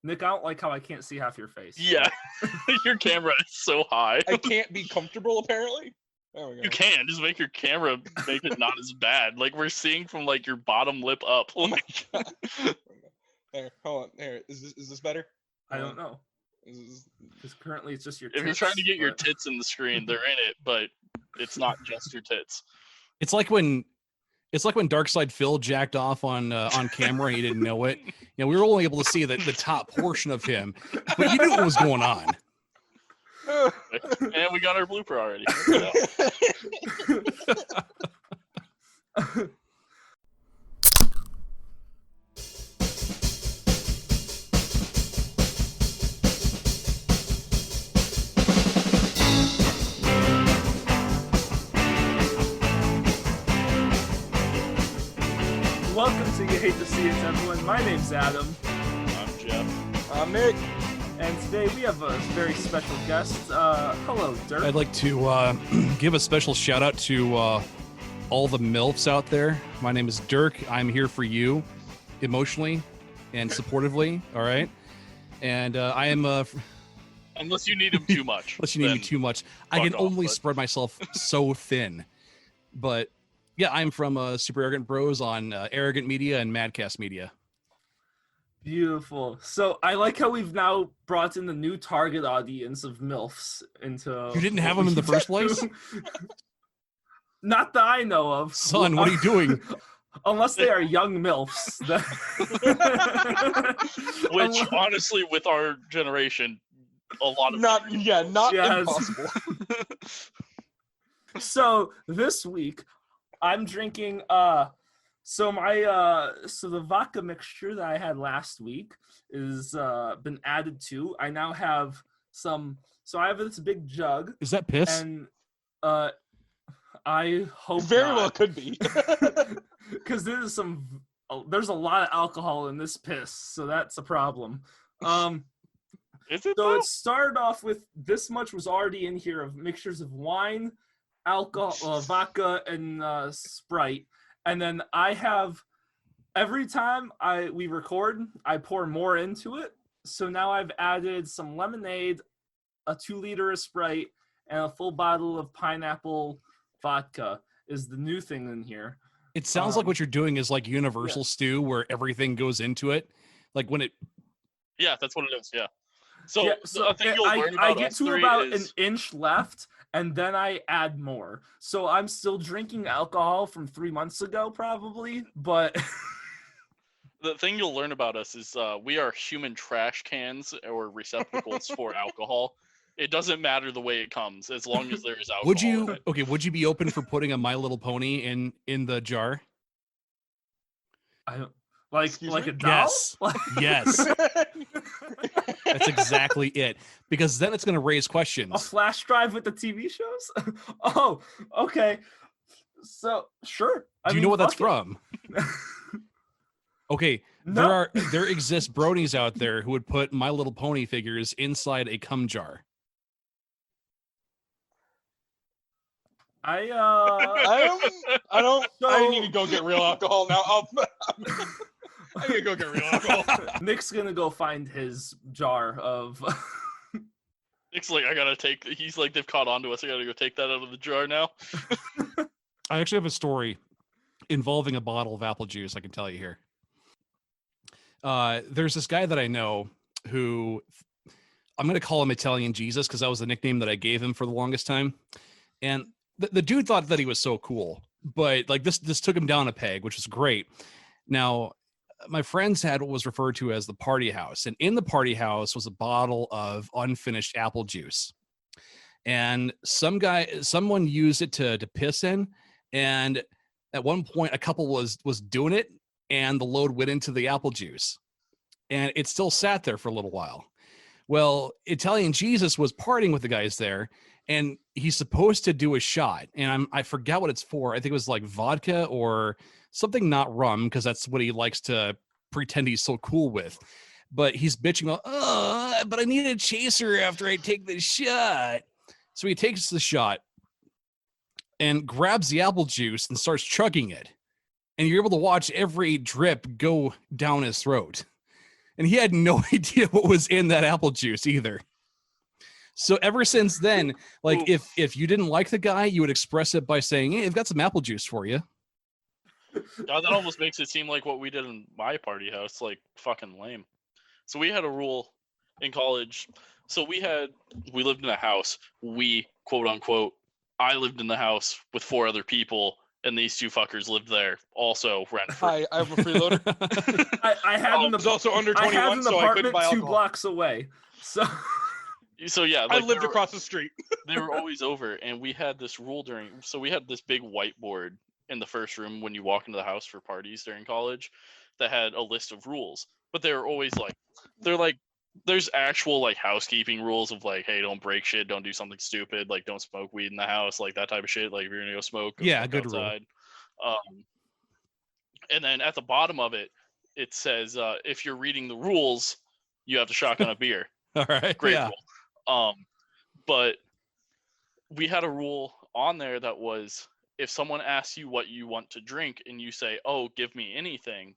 Nick, I don't like how I can't see half your face. Yeah, your camera is so high. I can't be comfortable, apparently. There we go. You can just make your camera make it not as bad. Like we're seeing from like your bottom lip up. Oh my god. There, hold on. There, is this better? I don't know. Is Because currently it's just your tits. If you're trying to get your tits in the screen, they're in it, but it's not just your tits. It's like when Darkside Phil jacked off on camera and he didn't know it. You know, we were only able to see the top portion of him, but you knew what was going on. And we got our blooper already. Welcome to You Hate to See It, everyone. My name's Adam. I'm Jeff. I'm Nick. And today we have a very special guest. Hello, Dirk. I'd like to give a special shout out to all the MILFs out there. My name is Dirk. I'm here for you emotionally and supportively, all right? And I am... Unless you need him too much. Unless you need me too much. I can only spread myself so thin. But... yeah, I'm from Super Arrogant Bros on Arrogant Media and Madcast Media. Beautiful. So I like how we've now brought in the new target audience of MILFs into... You didn't have them in the first place? Not that I know of. Son, what are you doing? Unless they are young MILFs. Which, honestly, with our generation, a lot of... Not Yes. impossible. So this week... I'm drinking so the vodka mixture that I had last week is been added to. I now have some, so I have this big jug. Is that piss? And I hope Very not, well could be. because there's a lot of alcohol in this piss, so that's a problem. Is it So though? it started off with this much was already in here of mixtures of wine, alcohol, vodka, and Sprite. And then I have, every time we record, I pour more into it. So now I've added some lemonade, a 2-liter of Sprite, and a full bottle of pineapple vodka is the new thing in here. It sounds like what you're doing is like Universal Stew, where everything goes into it. Like when it... Yeah, that's what it is, yeah. So, yeah, I think you'll learn about I get us to three about is... an inch left, and then I add more. So I'm still drinking alcohol from 3 months ago, probably, but... The thing you'll learn about us is we are human trash cans or receptacles for alcohol. It doesn't matter the way it comes, as long as there is alcohol. Would you be open for putting a My Little Pony in the jar? I don't... Like a doll? Yes. Yes. That's exactly it. Because then it's going to raise questions. A flash drive with the TV shows? Oh, okay. So, sure. Do you know what that's from? Okay, No. there exist bronies out there who would put My Little Pony figures inside a cum jar. I need to go get real alcohol now. I need to go get real alcohol. Nick's gonna go find his jar of... Nick's like, he's like, they've caught on to us. I gotta go take that out of the jar now. I actually have a story involving a bottle of apple juice I can tell you here. There's this guy that I know who, I'm going to call him Italian Jesus because that was the nickname that I gave him for the longest time. And the dude thought that he was so cool, but like this took him down a peg, which is great. Now, my friends had what was referred to as the party house, and in the party house was a bottle of unfinished apple juice. And someone used it to piss in, and at one point a couple was doing it, and the load went into the apple juice, and it still sat there for a little while. Well, Italian Jesus was partying with the guys there, and he's supposed to do a shot, and I forget what it's for. I think it was like vodka or something, not rum, because that's what he likes to pretend he's so cool with. But he's bitching about, but I need a chaser after I take this shot. So he takes the shot and grabs the apple juice and starts chugging it. And you're able to watch every drip go down his throat. and he had no idea what was in that apple juice either. So ever since then, like if you didn't like the guy, you would express it by saying, "Hey, I've got some apple juice for you." God, that almost makes it seem like what we did in my party house, like fucking lame. So we had a rule in college. So we lived in a house. We, quote unquote, I lived in the house with 4 other people, and these 2 fuckers lived there also rent free. Hi, I'm a freeloader. I had I was also under I had 21, an so I couldn't apartment buy 2 alcohol. blocks away. So yeah, I like, lived across the street. they were always over, and we had this rule so we had this big whiteboard in the first room when you walk into the house for parties during college that had a list of rules, but they were always like, there's actual like housekeeping rules of like, hey, don't break shit, don't do something stupid, like don't smoke weed in the house, like that type of shit. Like if you're gonna go smoke Good outside. And then at the bottom of it, it says if you're reading the rules, you have to shotgun a beer. All right, Great yeah. rule. But we had a rule on there that was, if someone asks you what you want to drink and you say, "Oh, give me anything,"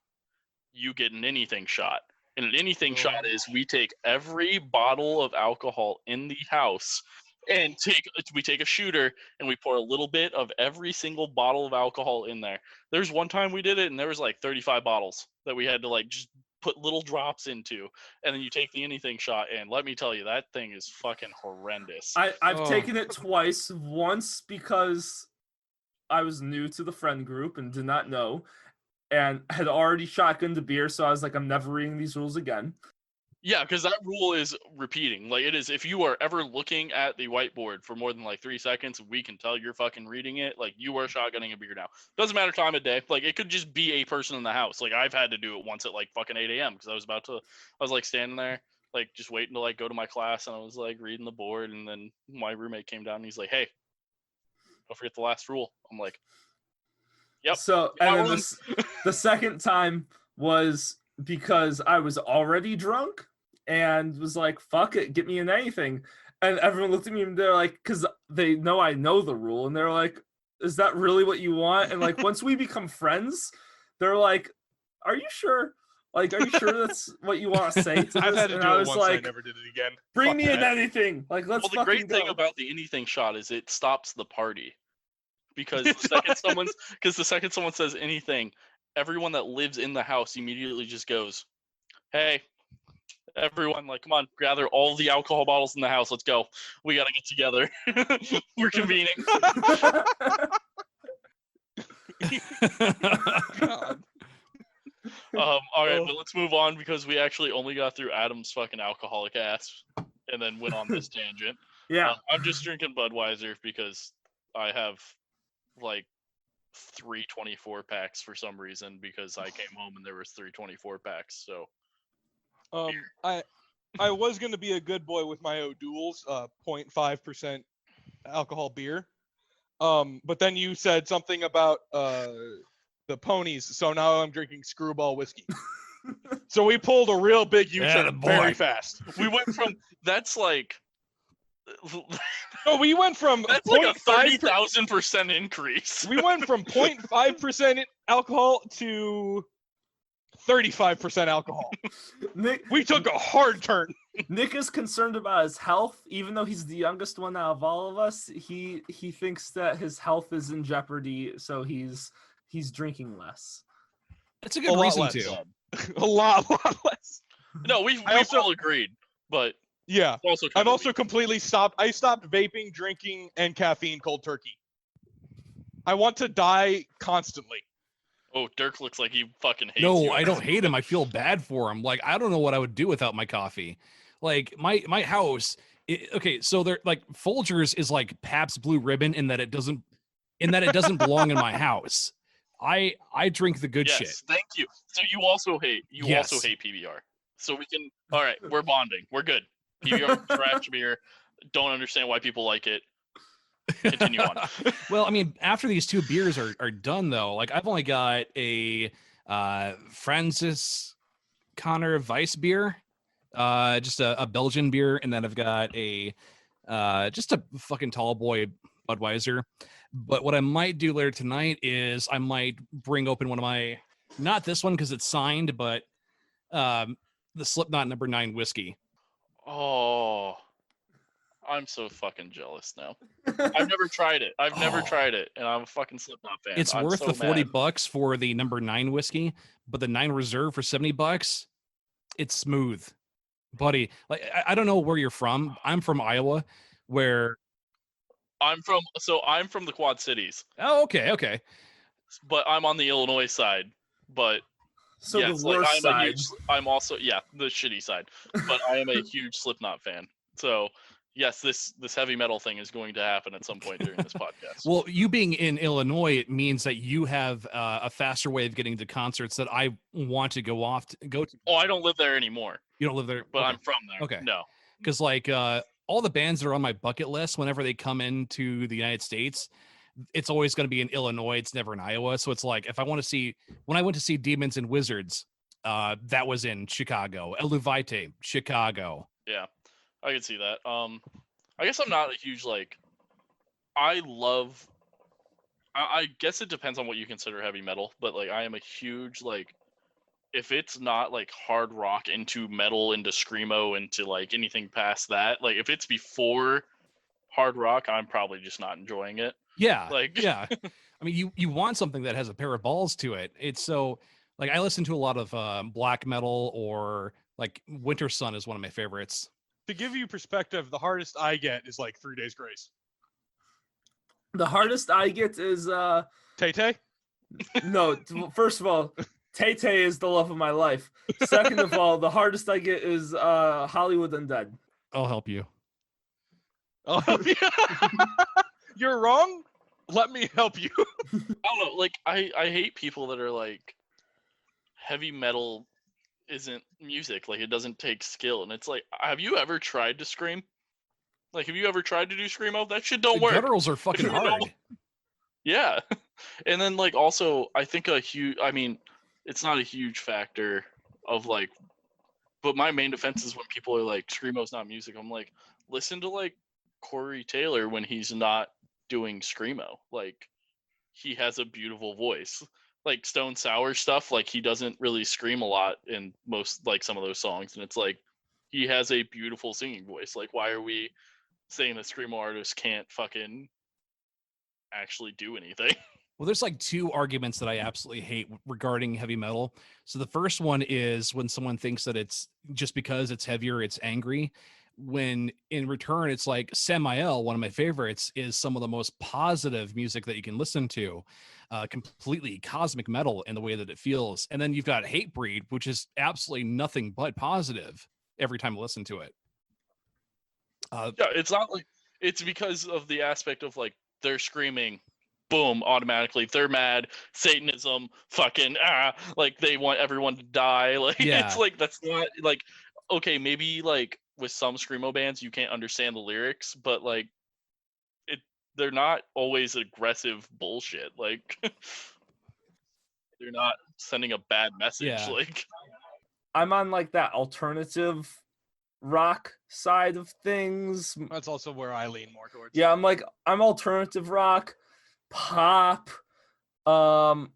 you get an anything shot. And an anything shot is we take every bottle of alcohol in the house and we take a shooter and we pour a little bit of every single bottle of alcohol in there. There's one time we did it and there was like 35 bottles that we had to like just put little drops into, and then you take the anything shot, and let me tell you, that thing is fucking horrendous. I've taken it twice. Once because I was new to the friend group and did not know, and had already shotgunned a beer, so I was like, I'm never reading these rules again. Yeah, because that rule is repeating. Like, it is, if you are ever looking at the whiteboard for more than like 3 seconds, we can tell you're fucking reading it. Like, you are shotgunning a beer now. Doesn't matter time of day. Like, it could just be a person in the house. Like, I've had to do it once at like fucking 8 a.m. because I was like standing there, like just waiting to like go to my class, and I was like reading the board, and then my roommate came down and he's like, "Hey, don't forget the last rule." I'm like, "Yep." So, and then the second time was because I was already drunk and was like, fuck it, get me in anything. And everyone looked at me and they're like, because they know I know the rule, and they're like, is that really what you want? And like, once we become friends, they're like, are you sure? Like, are you sure that's what you want to say to this? I've had to and do I it was once. like, I never did it again. bring Fuck me in that. anything. Like, let's Well, the fucking great thing go. about the anything shot is it stops the party, because the second someone says anything, everyone that lives in the house immediately just goes, "Hey, everyone, like, come on, gather all the alcohol bottles in the house. Let's go. We gotta get together. We're convening." God. All right, but let's move on because we actually only got through Adam's fucking alcoholic ass and then went on this tangent. Yeah. I'm just drinking Budweiser because I have like 3 24 packs for some reason, because I came home and there was 3 24 packs. So I was gonna be a good boy with my O'Doul's 0.5% alcohol beer. But then you said something about the ponies, so now I'm drinking Screwball whiskey. So we pulled a real big U-turn very fast. we went from that's like No, we went from that's like a 30,000% increase. We went from 0.5% alcohol to 35% alcohol. We took a hard turn. Nick is concerned about his health, even though he's the youngest one out of all of us. He thinks that his health is in jeopardy, so he's drinking less. That's a good reason less. to. A lot less. No, we've all agreed, but yeah, I've also completely stopped. I stopped vaping, drinking, and caffeine cold turkey. I want to die constantly. Oh, Dirk looks like he fucking hates you. No, I don't hate him. I feel bad for him. Like, I don't know what I would do without my coffee. Like, my house. Okay, so they're like Folgers is like Pabst Blue Ribbon in that it doesn't belong in my house. I drink the good shit. Thank you. So you also hate PBR. So we can. All right, we're bonding. We're good. PBR trash beer. Don't understand why people like it. Continue on. Well, I mean, after these 2 beers are done, though, like I've only got a Francis Connor Weiss beer, just a Belgian beer, and then I've got a just a fucking tall boy Budweiser. But what I might do later tonight is I might bring open one of my, not this one because it's signed, but the Slipknot number 9 whiskey. Oh, I'm so fucking jealous now. I've never tried it. I've never Oh. tried it, and I'm a fucking Slipknot fan. It's I'm worth so the mad. $40 for the number 9 whiskey, but the 9 reserve for $70, it's smooth, buddy. Like I don't know where you're from. I'm from Iowa, where I'm from the Quad Cities, okay. but I'm on the Illinois side. But So yes, the like worst side. I'm also the shitty side, but I am a huge Slipknot fan. So yes, this heavy metal thing is going to happen at some point during this podcast. Well, you being in Illinois, it means that you have a faster way of getting to concerts that I want to go to. Oh, I don't live there anymore, You don't live there, but okay. I'm from there. Okay. No. Because like all the bands that are on my bucket list, whenever they come into the United States, it's always going to be in Illinois. It's never in Iowa. So it's like if I want to see, when I went to see Demons and Wizards, that was in Chicago. Eluvite, Chicago. Yeah, I can see that. I guess I'm not a huge I guess it depends on what you consider heavy metal, but like I am a huge if it's not like hard rock into metal into screamo into like anything past that, like if it's before hard rock, I'm probably just not enjoying it. Yeah. Like yeah. I mean, you want something that has a pair of balls to it. It's so like I listen to a lot of black metal, or like Winter Sun is one of my favorites. To give you perspective, the hardest I get is like 3 Days Grace. The hardest I get is Tay-Tay? no. First of all, Tay Tay is the love of my life. Second of all, the hardest I get is Hollywood Undead. I'll help you. Oh, you're wrong. Let me help you. I don't know, like I hate people that are like heavy metal isn't music, like it doesn't take skill, and it's like, have you ever tried to scream? Like, have you ever tried to do screamo? That shit don't The work. gutturals are fucking hard. Yeah. And then like also I think it's not a huge factor of like, but my main defense is when people are like screamo's not music. I'm like, listen to like Corey Taylor when he's not doing screamo. Like he has a beautiful voice. Like Stone Sour stuff, like he doesn't really scream a lot in most like some of those songs, and it's like he has a beautiful singing voice. Like why are we saying that screamo artists can't fucking actually do anything? Well, there's like two arguments that I absolutely hate regarding heavy metal. So the first one is when someone thinks that it's just because it's heavier, it's angry. When in return, it's like Samael, one of my favorites, is some of the most positive music that you can listen to, completely cosmic metal in the way that it feels. And then you've got Hatebreed, which is absolutely nothing but positive every time I listen to it. Yeah, it's not like it's because of the aspect of like they're screaming, boom, automatically they're mad, Satanism, fucking like they want everyone to die. Like Yeah. It's like that's not like, okay, maybe like with some screamo bands you can't understand the lyrics, but like they're not always aggressive bullshit. Like they're not sending a bad message. Yeah. Like I'm on like that alternative rock side of things. That's also where I lean more towards. Yeah, I'm alternative rock, pop. I'm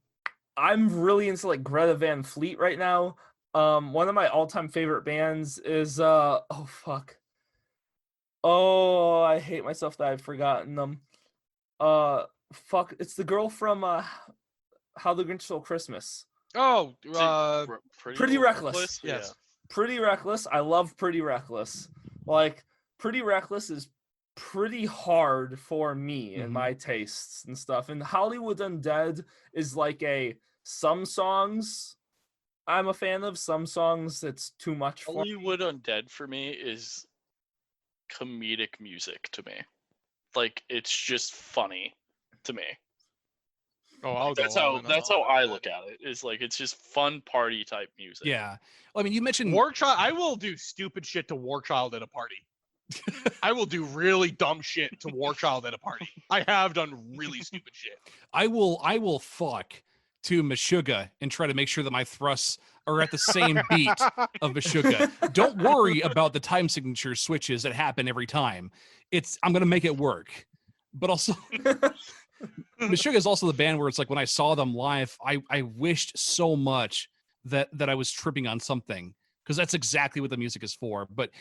really into like Greta Van Fleet right now. One of my all-time favorite bands is oh I hate myself that I've forgotten them. It's the girl from How the Grinch Stole Christmas. Oh, Pretty Reckless. yes. Yeah. Pretty Reckless. I love Pretty Reckless. Like Pretty Reckless is pretty hard for me and my tastes and stuff. And Hollywood Undead is like some songs I'm a fan of, some songs it's too much for me. Hollywood Undead for me is comedic music to me. Like it's just funny to me. Oh, That's how I look at it. Is like it's just fun party type music. Yeah. Well, I mean, you mentioned War Child. I will do stupid shit to War Child at a party. I will do really dumb shit to War Child at a party. I have done really stupid shit. I will fuck to Meshuggah and try to make sure that my thrusts are at the same beat of Meshuggah. Don't worry about the time signature switches that happen every time. I'm gonna make it work. But also Meshuggah is also the band where it's like when I saw them live, I wished so much that I was tripping on something. because that's exactly what the music is for. But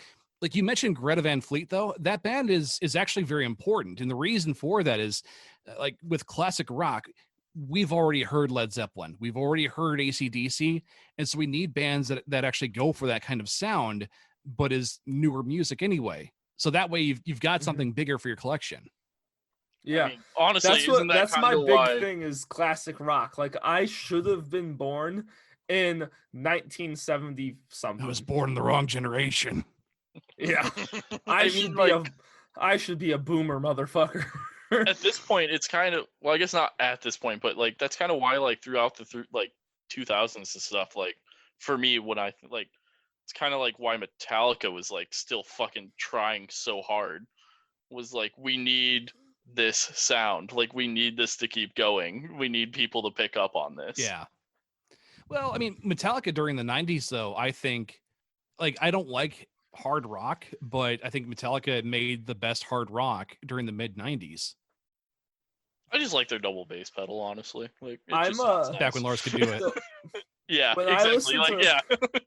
like you mentioned Greta Van Fleet, though, that band is actually very important. And the reason for that is like with classic rock, we've already heard Led Zeppelin, we've already heard AC/DC. And so we need bands that actually go for that kind of sound, but is newer music anyway. So that way you've got something bigger for your collection. Yeah. I mean, honestly, isn't that that's kind my of big why? thing is classic rock. Like I should have been born in 1970 I was something. born in the wrong generation. Yeah. I mean, like, I should be a boomer motherfucker. at this point, it's kind of, well, I guess not at this point, but like that's kind of why, like, throughout the like 2000s and stuff, like for me, when I like, it's kind of like why Metallica was like still fucking trying so hard, was like, we need this sound, like we need this to keep going, we need people to pick up on this. Yeah. Well, I mean, Metallica during the 90s, though, I think, like, I don't like hard rock, but I think Metallica made the best hard rock during the mid 90s. I just like their double bass pedal, honestly. Like, it I'm, just sounds nice. Back when Lars could do it. So, Yeah, when I exactly. listen Like, to- yeah.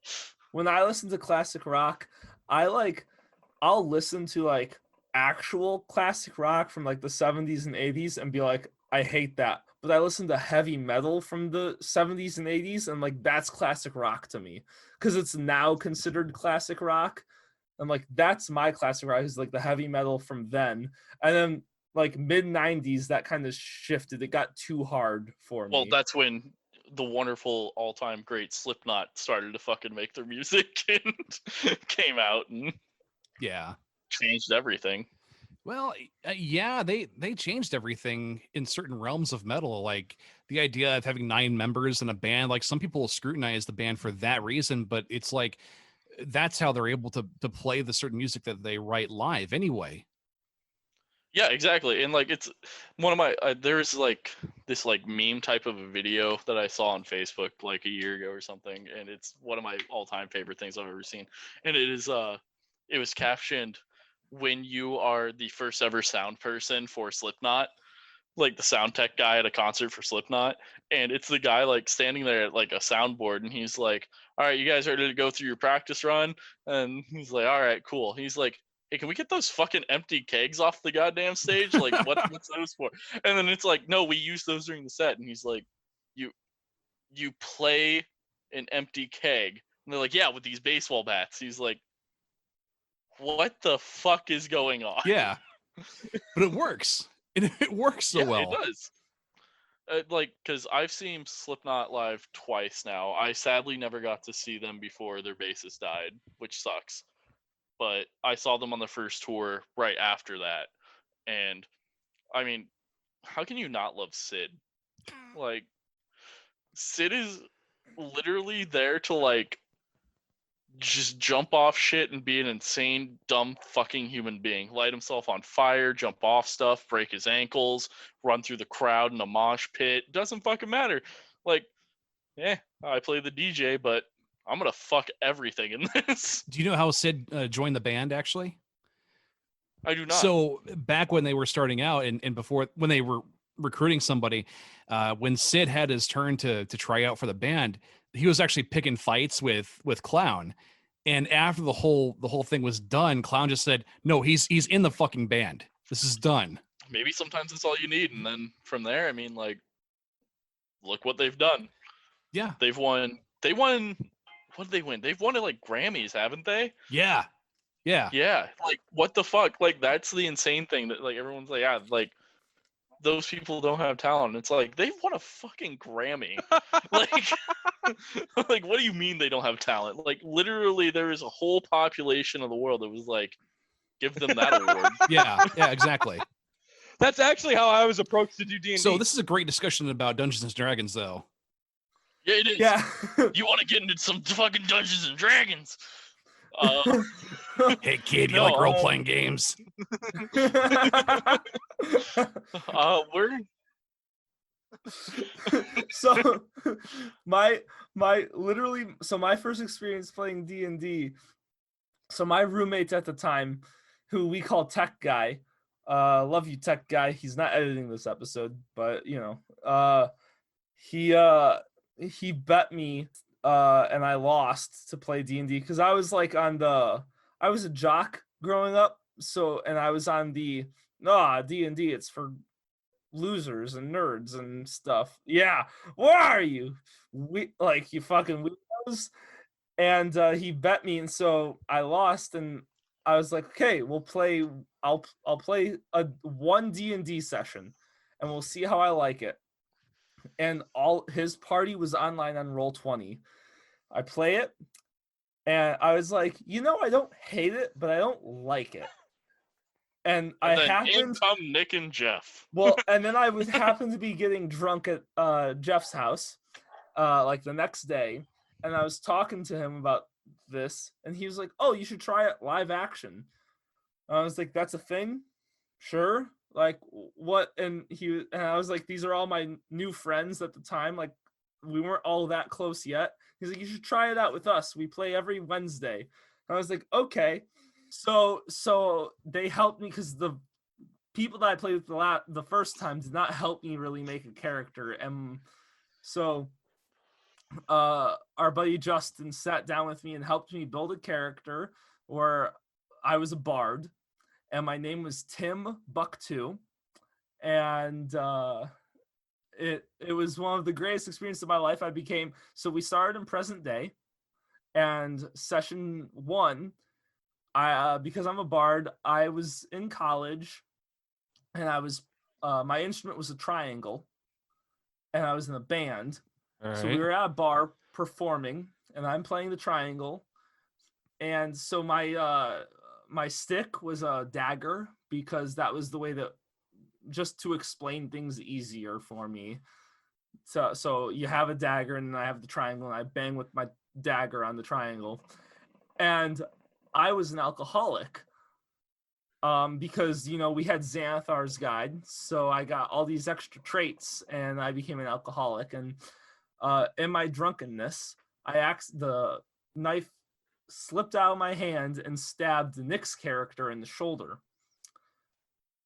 when I listen to classic rock, I'll listen to like actual classic rock from like the 70s and 80s and be like, I hate that. But I listen to heavy metal from the 70s and 80s and like that's classic rock to me because it's now considered classic rock. I'm like, that's my classic rock is like the heavy metal from then. And then like mid 90s, that kind of shifted. It got too hard for me. Well, that's when the wonderful all-time great Slipknot started to fucking make their music and came out and Yeah. changed everything. Well, yeah, they changed everything in certain realms of metal. Like the idea of having 9 members in a band, like some people scrutinize the band for that reason, but it's like that's how they're able to play the certain music that they write live anyway. Yeah, exactly. And like, it's one of my there's like this like meme type of a video that I saw on Facebook like a year ago or something, and it's one of my all-time favorite things I've ever seen. And it was captioned, when you are the first ever sound person for Slipknot, like the sound tech guy at a concert for Slipknot, and it's the guy like standing there at like a soundboard, and he's like, all right, you guys ready to go through your practice run? And he's like, all right, cool. He's like, hey, can we get those fucking empty kegs off the goddamn stage? Like, what's those for? And then it's like, no, we use those during the set. And he's like, you play an empty keg. And they're like, yeah, with these baseball bats. He's like, what the fuck is going on? Yeah. But it works. It works so Yeah, well. it does. Like, because I've seen Slipknot live twice now. I sadly never got to see them before their bassist died, which sucks. But I saw them on the first tour right after that. And, I mean, how can you not love Sid? Like, Sid is literally there to, like, just jump off shit and be an insane, dumb fucking human being. Light himself on fire, jump off stuff, break his ankles, run through the crowd in a mosh pit. Doesn't fucking matter. Like, I play the DJ, but I'm gonna fuck everything in this. Do you know how Sid joined the band, actually? I do not. So back when they were starting out and before, when they were recruiting somebody, when Sid had his turn to try out for the band, he was actually picking fights with Clown. And after the whole thing was done, Clown just said, no, he's in the fucking band. This is done. Maybe sometimes that's all you need. And then from there, I mean, like, look what they've done. Yeah. They won, what did they win? They've won it like Grammys, haven't they? Yeah. Yeah. Yeah. Like, what the fuck? Like, that's the insane thing that, like, everyone's like, yeah, like, those people don't have talent. It's like, they've won a fucking Grammy. Like, like, what do you mean they don't have talent? Like, literally, there is a whole population of the world that was like, give them that award. Yeah. Yeah, exactly. That's actually how I was approached to do D&D. So this is a great discussion about Dungeons and Dragons, though. Yeah, it is. Yeah. You want to get into some fucking Dungeons and Dragons? Hey, kid, you No, like role-playing games? We're So my first experience playing D&D, so my roommate at the time, who we call Tech Guy, love you Tech Guy, he's not editing this episode, but you know, he bet me and I lost to play D&D because I was like I was a jock growing up, so and I was on the D&D, it's for losers and nerds and stuff. Yeah, where are you? We like you fucking weirdos. And he bet me, and so I lost, and I was like, okay, we'll play. I'll play a one D&D session, and we'll see how I like it. And all his party was online on Roll20. I play it, and I was like, I don't hate it, but I don't like it. And I And then in happened come Nick and Jeff. well, and then I was happened to be getting drunk at Jeff's house, like the next day, and I was talking to him about this, and he was like, "Oh, you should try it live action." And I was like, "That's a thing, sure." Like what? And I was like, "These are all my new friends at the time. Like we weren't all that close yet." He's like, "You should try it out with us. We play every Wednesday." And I was like, "Okay." So they helped me because the people that I played with the first time did not help me really make a character, and so our buddy Justin sat down with me and helped me build a character where I was a bard, and my name was Tim Buck2, and it was one of the greatest experiences of my life. So we started in present day, and session 1, I because I'm a bard, I was in college, and I was my instrument was a triangle, and I was in a band. All So we were at a bar performing, and I'm playing the triangle, and so my stick was a dagger because that was the way that just to explain things easier for me. So you have a dagger, and I have the triangle, and I bang with my dagger on the triangle, and I was an alcoholic. Because we had Xanathar's guide, so I got all these extra traits, and I became an alcoholic. And in my drunkenness, the knife slipped out of my hand and stabbed Nick's character in the shoulder.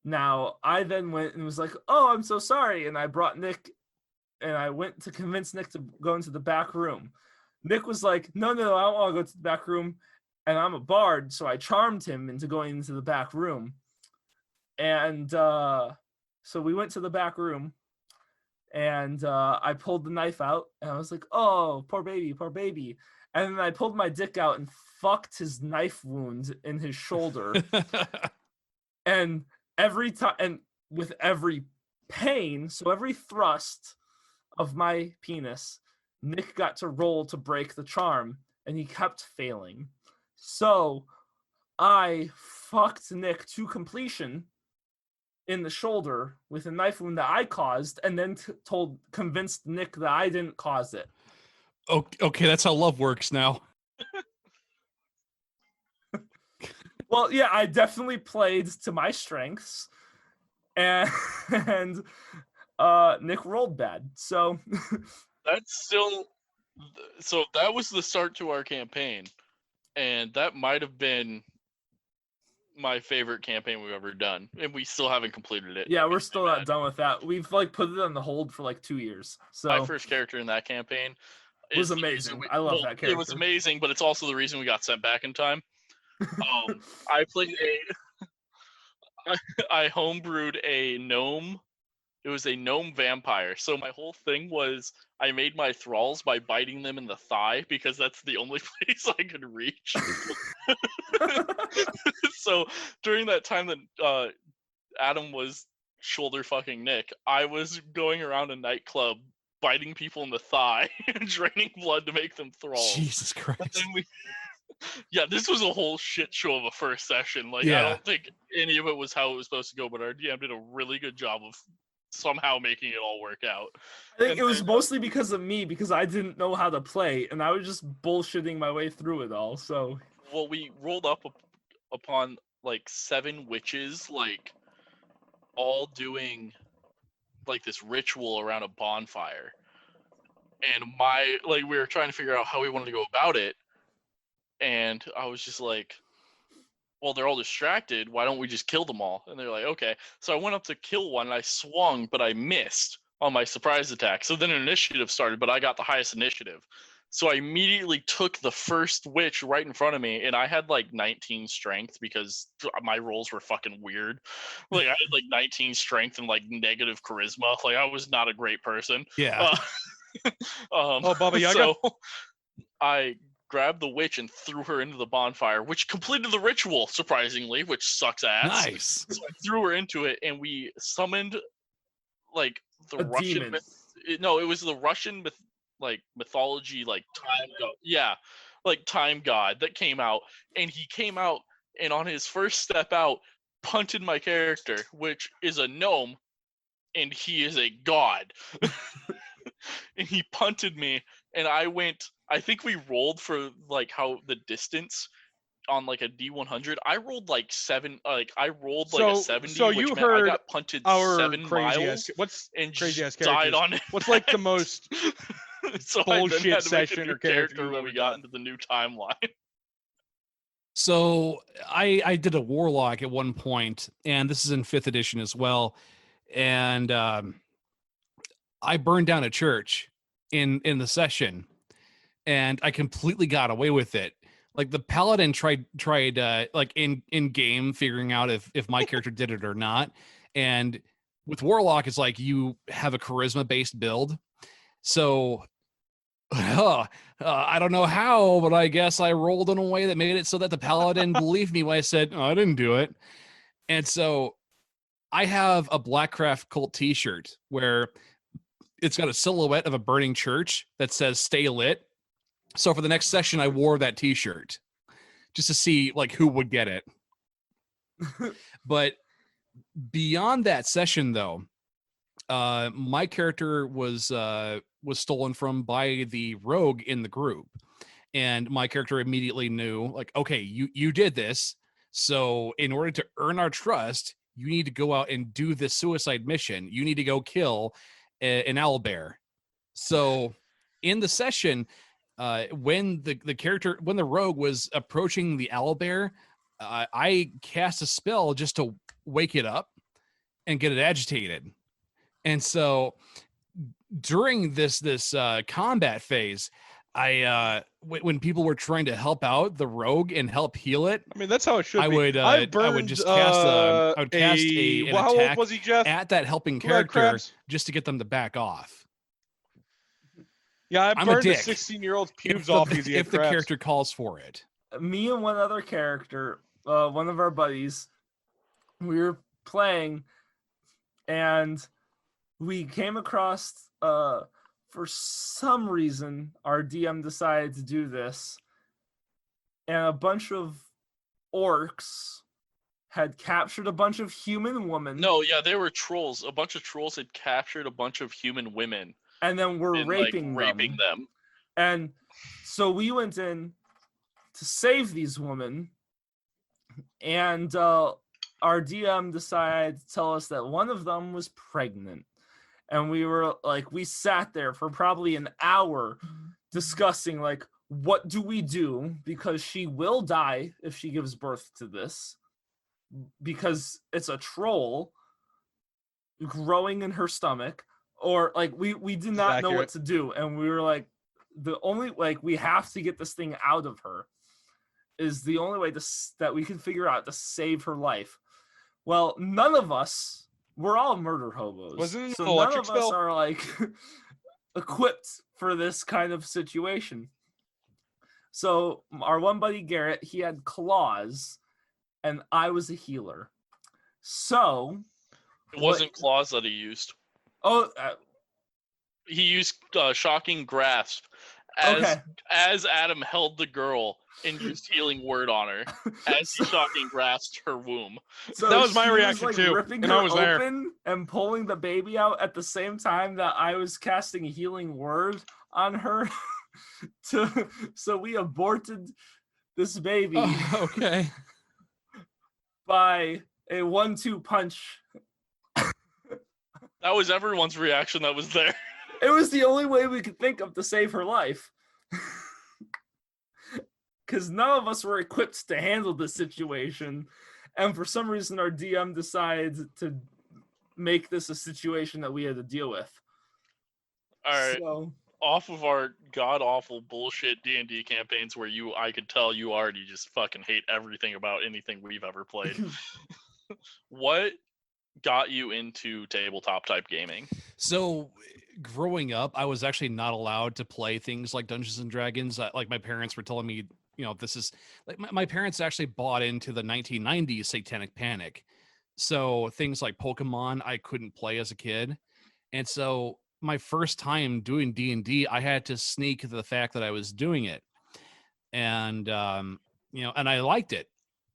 Now I then went and was like, "Oh, I'm so sorry," and I brought Nick, and I went to convince Nick to go into the back room. Nick was like, "No, I don't want to go to the back room." And I'm a bard, so I charmed him into going into the back room. And so we went to the back room, and I pulled the knife out, and I was like, "Oh, poor baby, poor baby." And then I pulled my dick out and fucked his knife wound in his shoulder. And every time, and with every pain, so every thrust of my penis, Nick got to roll to break the charm, and he kept failing. So I fucked Nick to completion in the shoulder with a knife wound that I caused, and then convinced Nick that I didn't cause it. Okay, that's how love works now. Well, yeah, I definitely played to my strengths, and Nick rolled bad. So That's still so that was the start to our campaign, and that might have been my favorite campaign we've ever done, and we still haven't completed it. yeah, we're still not done with that. We've like put it on the hold for like 2 years. So My first character in that campaign was amazing. I love that character. It was amazing, but it's also the reason we got sent back in time. I played I homebrewed a gnome. It was a gnome vampire. So my whole thing was I made my thralls by biting them in the thigh because that's the only place I could reach. So during that time that Adam was shoulder fucking Nick, I was going around a nightclub biting people in the thigh and draining blood to make them thralls. Jesus Christ. And then yeah, this was a whole shit show of a first session. Like, Yeah. I don't think any of it was how it was supposed to go, but our DM did a really good job of somehow making it all work out. I think it was mostly because of me, because I didn't know how to play, and I was just bullshitting my way through it all. So, well, we rolled up upon like 7 witches, like all doing like this ritual around a bonfire, and we were trying to figure out how we wanted to go about it, and I was just like, well, they're all distracted. Why don't we just kill them all? And they're like, okay. So I went up to kill one, and I swung, but I missed on my surprise attack. So then an initiative started, but I got the highest initiative. So I immediately took the first witch right in front of me, and I had like 19 strength because my rolls were fucking weird. Like I had like 19 strength and like negative charisma. Like I was not a great person. Yeah. Oh, Baba Yaga? So I grabbed the witch and threw her into the bonfire, which completed the ritual, surprisingly, which sucks ass. Nice. So I threw her into it, and we summoned like the A Russian demon. no, it was the Russian mythology, like time god. Yeah, like time god that came out, and he came out, and on his first step out, punted my character, which is a gnome, and he is a god. And he punted me, and I think we rolled for like how the distance on like a D100. I rolled like 7, like I rolled like a 70, so which you meant I heard got punted Our 7 crazy miles ass. What's and crazy ass just died characters? on it. What's like the most So I then bullshit had to make a session new or character character you've when ever we got done? into the new timeline. So I did a warlock at one point, and this is in 5th edition as well. And I burned down a church in the session, and I completely got away with it. Like the paladin tried like in game figuring out if my character did it or not. And with warlock, it's like you have a charisma based build. So I don't know how, but I guess I rolled in a way that made it so that the paladin believed me when I said, "Oh, I didn't do it." And so I have a Blackcraft cult t-shirt where it's got a silhouette of a burning church that says "Stay lit." So for the next session, I wore that t-shirt just to see like who would get it. But beyond that session, though, my character was stolen from by the rogue in the group, and my character immediately knew, like, okay, you did this, so in order to earn our trust, you need to go out and do this suicide mission. You need to go kill an owlbear. So in the session, when the rogue was approaching the owlbear, I cast a spell just to wake it up and get it agitated. And so during this combat phase, when people were trying to help out the rogue and help heal it, I mean, that's how it should I be. would I just cast an how old attack was he, Jeff? at that helping Who had character crabs? just to get them to back off. Yeah, I I'm a burned a dick. 16-year-old's pubes If the, off because he had if the crabs. character calls for it. Me and one other character, one of our buddies, we were playing, and we came across, for some reason, our DM decided to do this, and a bunch of orcs had captured a bunch of human women. No, yeah, they were trolls. A bunch of trolls had captured a bunch of human women and then were and raping them. And so we went in to save these women, and our DM decided to tell us that one of them was pregnant. And we sat there for probably an hour discussing, like, what do we do? Because she will die if she gives birth to this, because it's a troll growing in her stomach. Or like we did not know what to do, and we were like, the only, like, we have to get this thing out of her is the only way that we can figure out to save her life. Well, none of us, we're all murder hobos. Wasn't it so an electric none of us spell? are like equipped for this kind of situation. So our one buddy Garrett, he had claws, and I was a healer. So It wasn't claws that he used. Oh, he used shocking grasp as Adam held the girl and used healing word on her as he shocking grasped her womb. So that was my she reaction was, too, ripping and her I was there. open and pulling the baby out at the same time that I was casting a healing word on her. So we aborted this baby. Oh, okay. By a 1-2 punch. That was everyone's reaction that was there. It was the only way we could think of to save her life. Because none of us were equipped to handle this situation. And for some reason, our DM decided to make this a situation that we had to deal with. All right. So, off of our god awful bullshit D&D campaigns where I could tell you already just fucking hate everything about anything we've ever played. What got you into tabletop type gaming? So growing up, I was actually not allowed to play things like Dungeons and Dragons. Like my parents were telling me, this is like my parents actually bought into the 1990s Satanic Panic. So things like Pokemon, I couldn't play as a kid. And so my first time doing D&D, I had to sneak the fact that I was doing it. And, and I liked it.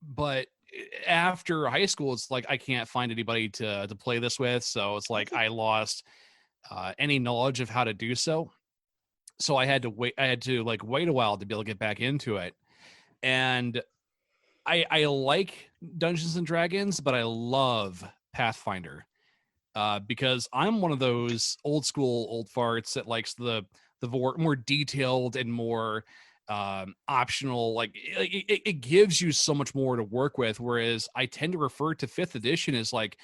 But after high school, it's like I can't find anybody to play this with. So it's like I lost any knowledge of how to do so. So I had to wait. I had to wait a while to be able to get back into it. And I like Dungeons and Dragons, but I love Pathfinder because I'm one of those old school old farts that likes the more detailed and more optional. Like it gives you so much more to work with. Whereas I tend to refer to 5th edition as like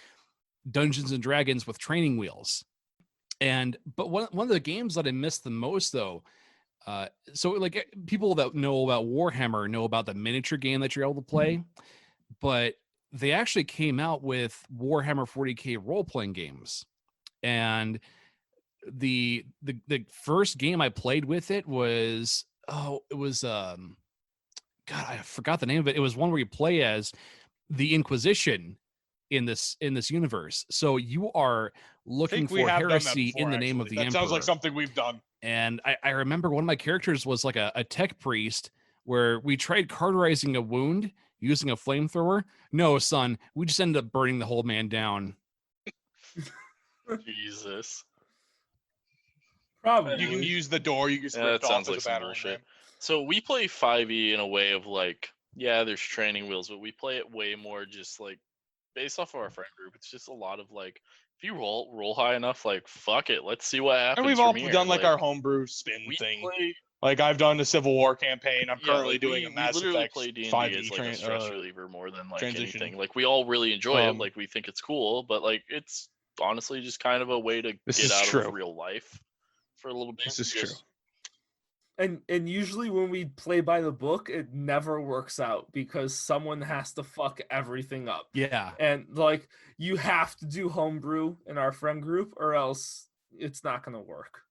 Dungeons and Dragons with training wheels. But one of the games that I missed the most though, so like people that know about Warhammer know about the miniature game that you're able to play, but they actually came out with Warhammer 40K role-playing games. And the first game I played with it was God, I forgot the name of it. It was one where you play as the Inquisition in this universe. So you are looking for heresy in the name of the Emperor. That sounds like something we've done. And I remember one of my characters was like a tech priest where we tried cauterizing a wound using a flamethrower. No, son, we just ended up burning the whole man down. Jesus. Probably. You can use the door. You can that sounds like some bullshit. So we play 5e in a way of like, yeah, there's training wheels, but we play it way more just like based off of our friend group. It's just a lot of like, if you roll high enough, like fuck it, let's see what happens. And we've all done like our homebrew spin thing. Like I've done the Civil War campaign. I'm currently doing a Mass Effect 5e as like a stress reliever more than like transition. anything. Like we all really enjoy it. Like we think it's cool, but like it's honestly just kind of a way to get out of real life for a little bit. This is true. And usually when we play by the book, it never works out because someone has to fuck everything up. Yeah. And like you have to do homebrew in our friend group or else it's not gonna work.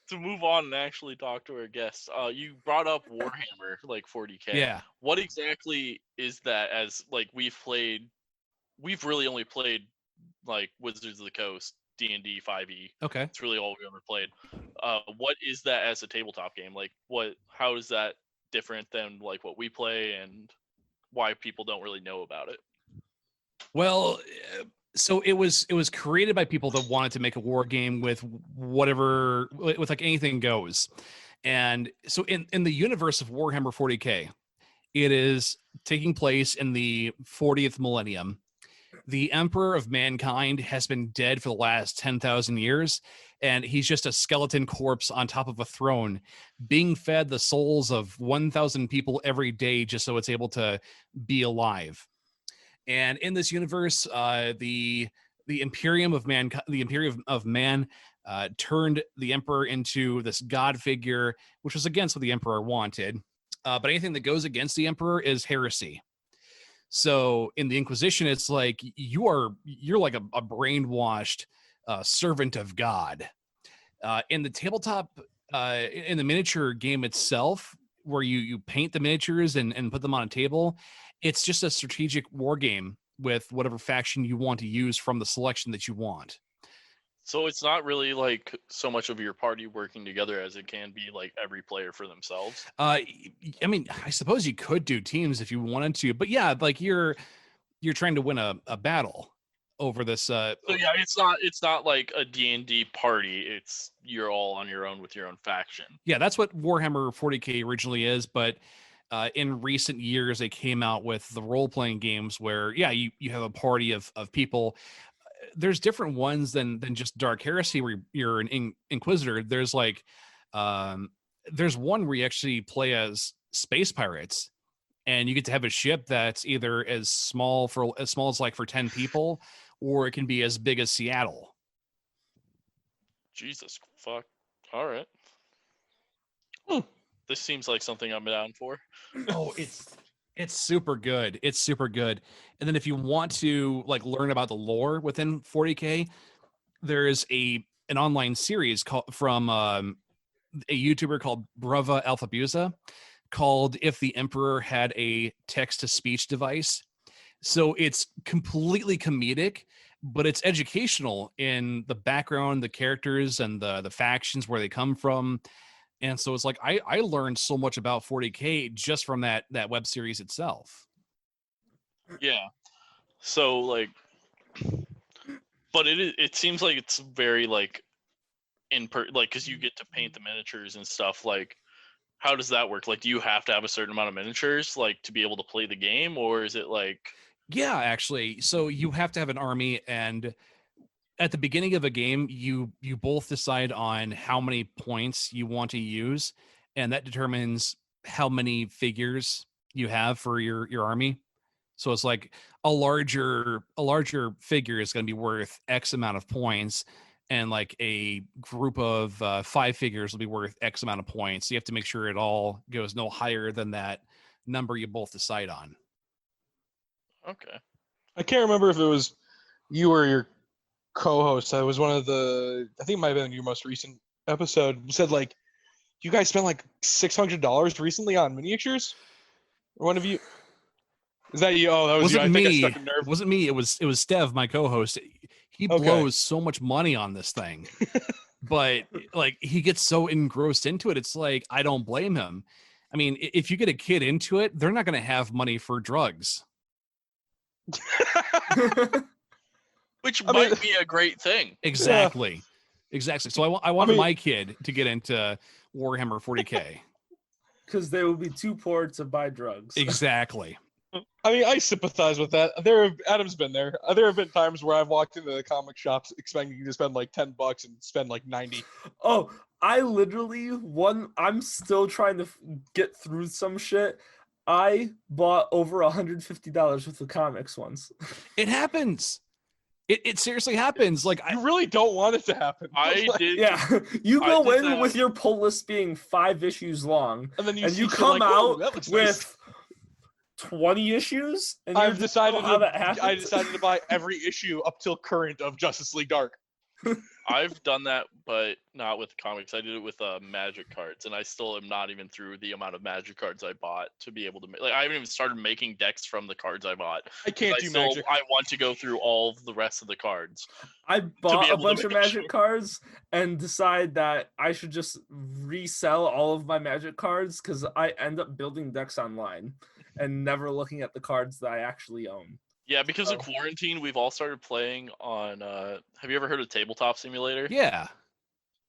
To move on and actually talk to our guests, you brought up Warhammer like 40K. Yeah. What exactly is that? As like we've really only played like Wizards of the Coast, D&D 5e. Okay. It's really all we ever played. What is that as a tabletop game? Like how is that different than like what we play and why people don't really know about it? Well, so it was created by people that wanted to make a war game with whatever, with like anything goes. And so in the universe of Warhammer 40K, it is taking place in the 40th millennium. The Emperor of Mankind has been dead for the last 10,000 years, and he's just a skeleton corpse on top of a throne, being fed the souls of 1,000 people every day just so it's able to be alive. And in this universe, the Imperium of Man turned the Emperor into this god figure, which was against what the Emperor wanted. But anything that goes against the Emperor is heresy. So in the Inquisition, it's like you're like a brainwashed servant of God. In the tabletop, in the miniature game itself, where you paint the miniatures and put them on a table, it's just a strategic war game with whatever faction you want to use from the selection that you want. So it's not really like so much of your party working together as it can be like every player for themselves. I mean, I suppose you could do teams if you wanted to, but yeah, like you're trying to win a battle over this. So yeah, it's not like a D&D party. It's you're all on your own with your own faction. Yeah, that's what Warhammer 40K originally is, but in recent years they came out with the role-playing games where you have a party of people. There's different ones than just Dark Heresy where you're an Inquisitor. There's like there's one where you actually play as space pirates, and you get to have a ship that's either as small as like for 10 people, or it can be as big as Seattle. Jesus fuck. All right. This seems like something I'm down for. Oh, it's super good. It's super good. And then if you want to like learn about the lore within 40K, there is an online series from a YouTuber called Brava Alphabusa called If the Emperor Had a Text to Speech Device. So it's completely comedic, but it's educational in the background, the characters, and the factions where they come from. And so it's like I learned so much about 40K just from that web series itself. Yeah. So like, but it seems like it's very like like because you get to paint the miniatures and stuff. Like, how does that work? Like, do you have to have a certain amount of miniatures like to be able to play the game, or is it like? Yeah, actually. So you have to have an army, and at the beginning of a game, you both decide on how many points you want to use, and that determines how many figures you have for your army. So it's like a larger figure is going to be worth X amount of points, and like a group of 5 figures will be worth X amount of points. So you have to make sure it all goes no higher than that number you both decide on. Okay. I can't remember if it was you or your co-host. I was one of the. I think it might have been your most recent episode. You said like you guys spent like $600 recently on miniatures. Or one of you. Is that you? Oh, that was you. I Wasn't think I me. stuck a nerve. Wasn't me. It was Stev, my co-host. He Okay. blows so much money on this thing, but like he gets so engrossed into it. It's like I don't blame him. I mean, if you get a kid into it, they're not going to have money for drugs. Which I mean- might be a great thing. Exactly. So I wanted mean- my kid to get into Warhammer 40K. Because they would be too poor to buy drugs. Exactly. I mean, I sympathize with that. Adam's been there. There have been times where I've walked into the comic shops expecting to spend like $10 and spend like 90. Oh, I literally I'm still trying to get through some shit. I bought over $150 worth of comics once. It happens. It seriously happens. Like You really don't want it to happen. I Like, did. Yeah, you I go did in that. with your pull list being 5 issues long, and then you and see you shit come like, "Ooh, out that looks with nice." 20 issues. And you're I've just, decided how that I happens? decided to buy every issue up till current of Justice League Dark. I've done that, but not with comics. I did it with magic cards, and I still am not even through the amount of magic cards I bought to be able to make. Like, I haven't even started making decks from the cards I bought. I can't do magic. I want to go through all of the rest of the cards. I bought a able to bunch of make magic sure. cards and decide that I should just resell all of my magic cards because I end up building decks online and never looking at the cards that I actually own. Yeah, because of Oh. quarantine, we've all started playing on. Have you ever heard of Tabletop Simulator? yeah.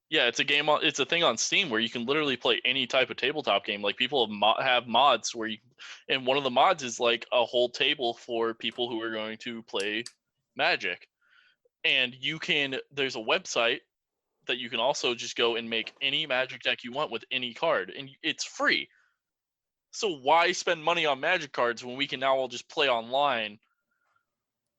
Yeah, it's a game. It's a thing on Steam where you can literally play any type of tabletop game. Like people have mods where you, and one of the mods is like a whole table for people who are going to play Magic, and you can. There's a website that you can also just go and make any Magic deck you want with any card, and it's free. So why spend money on Magic cards when we can now all just play online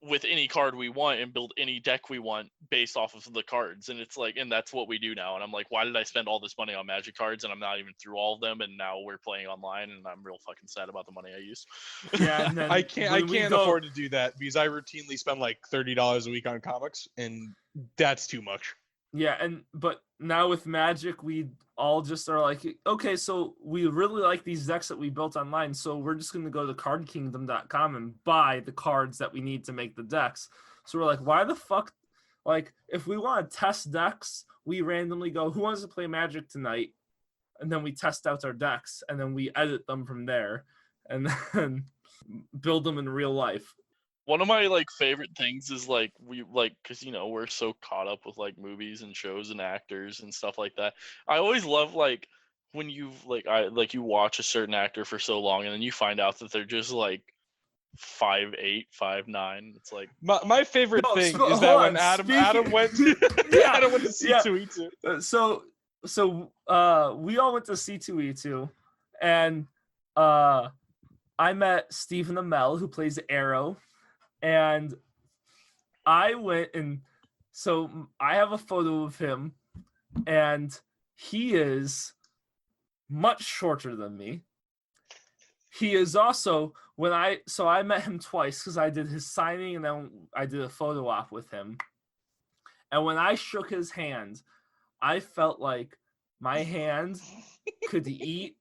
with any card we want and build any deck we want based off of the cards? And it's like, and that's what we do now. And I'm like, why did I spend all this money on Magic cards and I'm not even through all of them, and now we're playing online and I'm real fucking sad about the money I used. Yeah, and then I can't when we go- afford to do that because I routinely spend like $30 a week on comics, and that's too much. Yeah, but now with Magic, we all just are like, okay, so we really like these decks that we built online, so we're just going to go to cardkingdom.com and buy the cards that we need to make the decks. So we're like, why the fuck? Like, if we want to test decks, we randomly go, who wants to play Magic tonight? And then we test out our decks, and then we edit them from there, and then build them in real life. One of my like favorite things is like we like, because you know we're so caught up with like movies and shows and actors and stuff like that. I always love like when you've you watch a certain actor for so long and then you find out that they're just like 5'8", 5'9". It's like, My favorite No, thing hold is that on, when Adam went to Yeah, Adam went to yeah. C2E2. So we all went to C2E2, and I met Stephen Amell, who plays Arrow, and I went, and so I have a photo of him, and he is much shorter than me. He is also I met him twice because I did his signing and then I did a photo op with him. And when I shook his hand, I felt like my hand could eat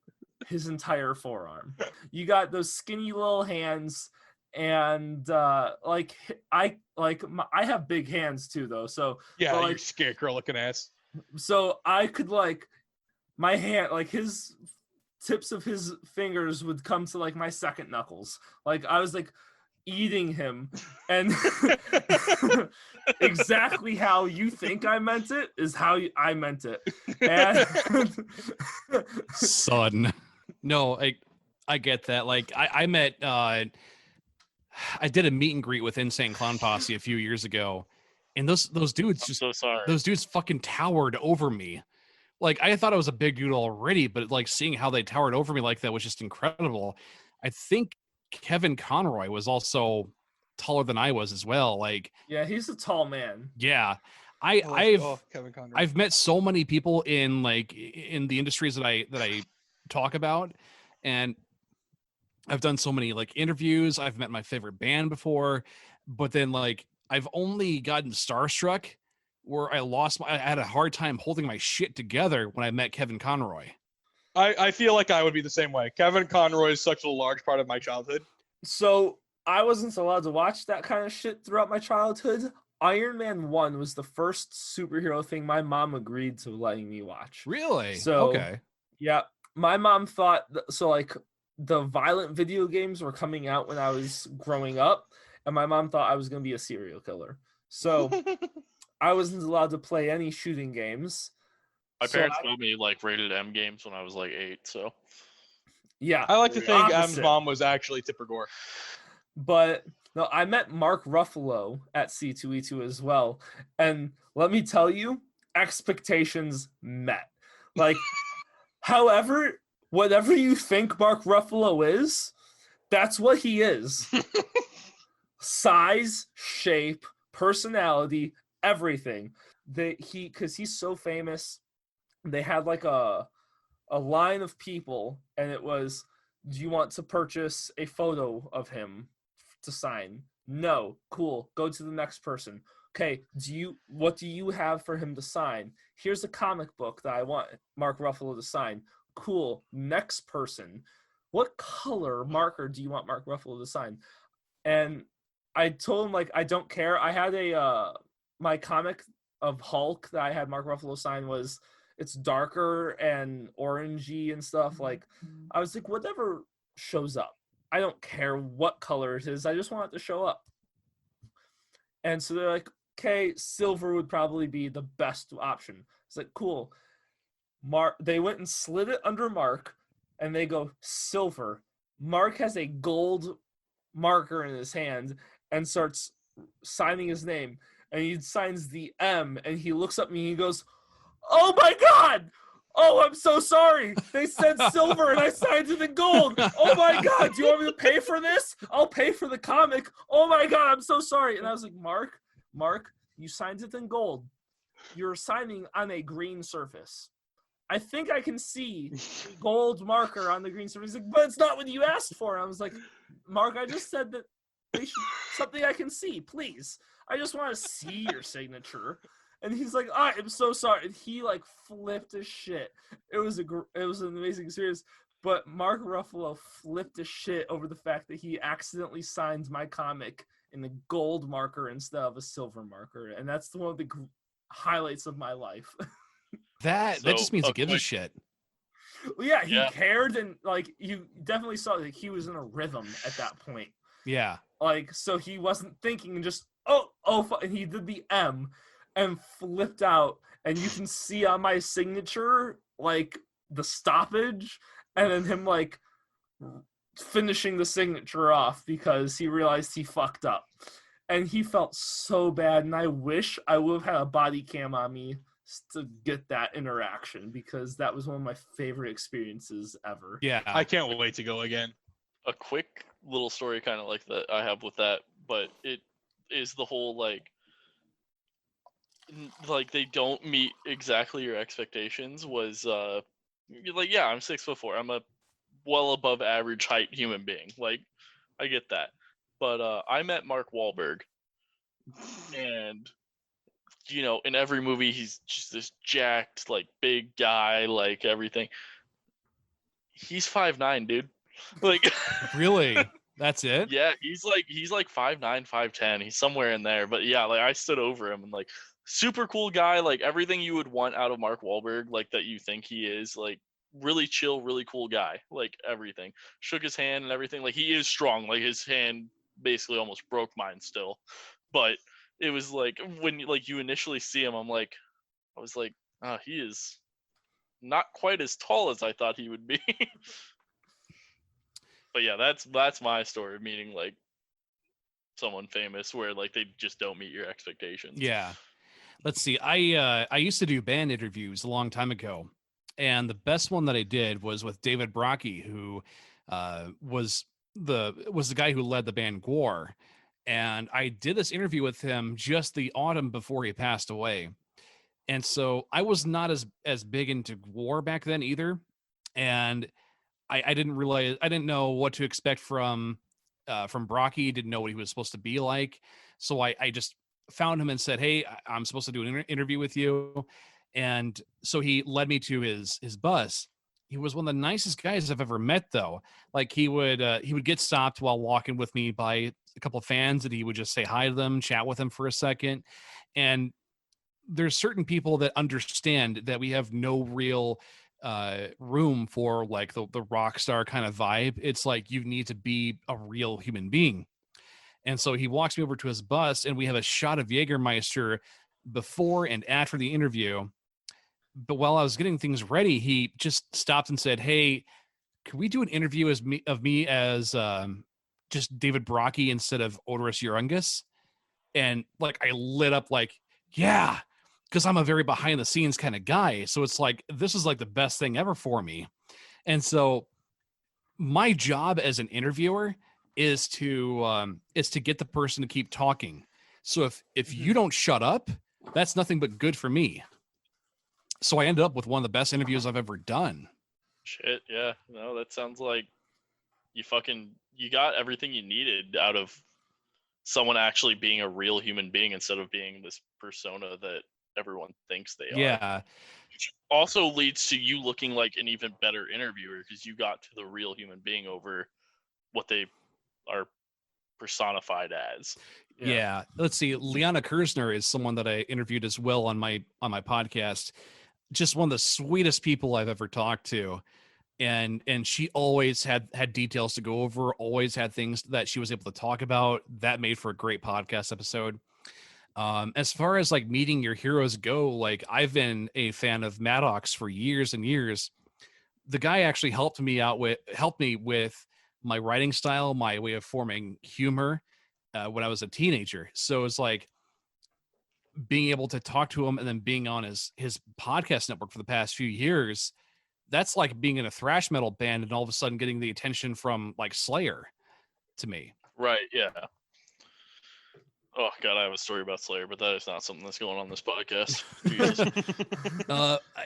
his entire forearm. You got those skinny little hands, and I have big hands too, though. So Yeah, but, you scarecrow looking ass. so I could my hand, his tips of his fingers would come to my second knuckles. I was eating him, and exactly how you think I meant it is how I meant it. And Son. No, I get that. I met I did a meet and greet with Insane Clown Posse a few years ago, and those dudes I'm so sorry. those dudes fucking towered over me. I thought I was a big dude already, but seeing how they towered over me like that was just incredible. I think Kevin Conroy was also taller than I was as well. yeah, he's a tall man. Yeah. Kevin Conroy. I've met so many people in in the industries that I talk about, and I've done so many interviews. I've met my favorite band before, but then I've only gotten starstruck where I had a hard time holding my shit together when I met Kevin Conroy. I feel like I would be the same way. Kevin Conroy is such a large part of my childhood. So I wasn't allowed to watch that kind of shit throughout my childhood. Iron Man 1 was the first superhero thing my mom agreed to letting me watch. Really? So, okay. Yeah, my mom thought the violent video games were coming out when I was growing up, and my mom thought I was going to be a serial killer. So I wasn't allowed to play any shooting games. My parents got me rated M games when I was 8, so. Yeah. I like to think opposite. M's mom was actually Tipper Gore. But no, I met Mark Ruffalo at C2E2 as well. And let me tell you, expectations met. However, whatever you think Mark Ruffalo is, that's what he is. Size, shape, personality, everything. Because he's so famous, they had a line of people, and it was, do you want to purchase a photo of him to sign? No. Cool. Go to the next person. Okay, what do you have for him to sign? Here's a comic book that I want Mark Ruffalo to sign. Cool. Next person. What color marker do you want Mark Ruffalo to sign? And I told him I don't care. I had my comic of Hulk that I had Mark Ruffalo sign was, it's darker and orangey and stuff. I was whatever shows up. I don't care what color it is. I just want it to show up. And so they're okay, silver would probably be the best option. It's cool. They went and slid it under Mark, and they go, silver. Mark has a gold marker in his hand and starts signing his name. And he signs the M, and he looks at me and he goes, oh my God! Oh, I'm so sorry. They said silver and I signed it in gold. Oh my God, do you want me to pay for this? I'll pay for the comic. Oh my God, I'm so sorry. And I was Mark, you signed it in gold. You're signing on a green surface. I think I can see the gold marker on the green surface. He's but it's not what you asked for. And I was Mark, I just said that they should something I can see, please. I just want to see your signature. And he's I'm so sorry. And he flipped his shit. It was an amazing experience. But Mark Ruffalo flipped his shit over the fact that he accidentally signed my comic in the gold marker instead of a silver marker. And that's one of the highlights of my life. That just means he gives a shit. Well, yeah, he cared, and you definitely saw that he was in a rhythm at that point. Yeah. So he wasn't thinking just and he did the M and flipped out, and you can see on my signature the stoppage, and then him finishing the signature off because he realized he fucked up, and he felt so bad. And I wish I would have had a body cam on me to get that interaction, because that was one of my favorite experiences ever. Yeah, I can't wait to go again. A quick little story kind of like that I have with that, but it is the whole they don't meet exactly your expectations was you're like, yeah, I'm 6'4". I'm a well above average height human being. Like, I get that. But I met Mark Wahlberg, and in every movie he's just this jacked, like, big guy, like everything. He's 5'9", dude. Like, Really? That's it? yeah, he's like 5'9", 5'10". He's somewhere in there. But yeah, like, I stood over him and, like, super cool guy, like everything you would want out of Mark Wahlberg, like that you think he is, like really chill, really cool guy, like everything. Shook his hand and everything. Like, he is strong. Like, his hand basically almost broke mine still. But it was like when you initially see him, I was like, oh, he is not quite as tall as I thought he would be. But yeah, that's my story of meeting like someone famous where like they just don't meet your expectations. Yeah. Let's see. I used to do band interviews a long time ago, and the best one that I did was with David Brocky, who was the guy who led the band Gore. And I did this interview with him just the autumn before he passed away. And so I was not as big into Gore back then either. And I didn't realize, I didn't know what to expect from Brocky, didn't know what he was supposed to be like. So I just found him and said, hey, I'm supposed to do an interview with you. And so he led me to his bus. He was one of the nicest guys I've ever met, though. Like, he would get stopped while walking with me by a couple of fans, and he would just say hi to them, chat with them for a second. And there's certain people that understand that we have no real room for like the rock star kind of vibe. It's like you need to be a real human being. And so he walks me over to his bus, and we have a shot of Jägermeister before and after the interview. But while I was getting things ready, he just stopped and said, hey, could we do an interview of me as just David Brocky instead of Odorous Urungus? And like, I lit up like, yeah, because I'm a very behind the scenes kind of guy. So it's like, this is like the best thing ever for me. And so my job as an interviewer is to get the person to keep talking. So if you don't shut up, that's nothing but good for me. So I ended up with one of the best interviews I've ever done. Shit, yeah. No, that sounds like you got everything you needed out of someone actually being a real human being instead of being this persona that everyone thinks they are. Yeah. Which also leads to you looking like an even better interviewer because you got to the real human being over what they are personified as. Yeah. Let's see. Liana Kersner is someone that I interviewed as well on my podcast. Just one of the sweetest people I've ever talked to. And she always had details to go over, always had things that she was able to talk about. That made for a great podcast episode. As far as like meeting your heroes go, like I've been a fan of Maddox for years and years. The guy actually helped me with my writing style, my way of forming humor when I was a teenager. So it's like being able to talk to him and then being on his podcast network for the past few years. That's like being in a thrash metal band and all of a sudden getting the attention from like Slayer to me. Right. Yeah. Oh God, I have a story about Slayer, but that is not something that's going on this podcast. Jesus.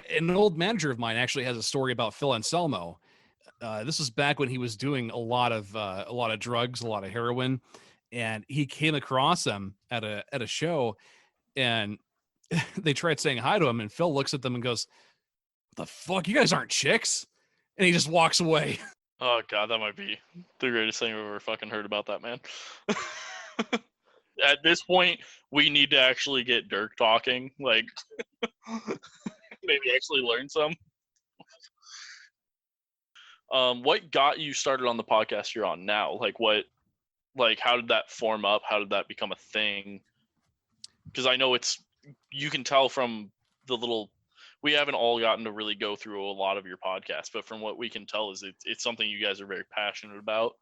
An old manager of mine actually has a story about Phil Anselmo. This was back when he was doing a lot of drugs, a lot of heroin, and he came across him at a show, and they tried saying hi to him, and Phil looks at them and goes, "What the fuck? You guys aren't chicks," and he just walks away. Oh God, that might be the greatest thing I've ever fucking heard about that man. At this point, we need to actually get Dirk talking. Like, maybe actually learn some. What got you started on the podcast you're on now? How did that form up? How did that become a thing? Because I know you can tell from we haven't all gotten to really go through a lot of your podcasts, but from what we can tell is it's something you guys are very passionate about.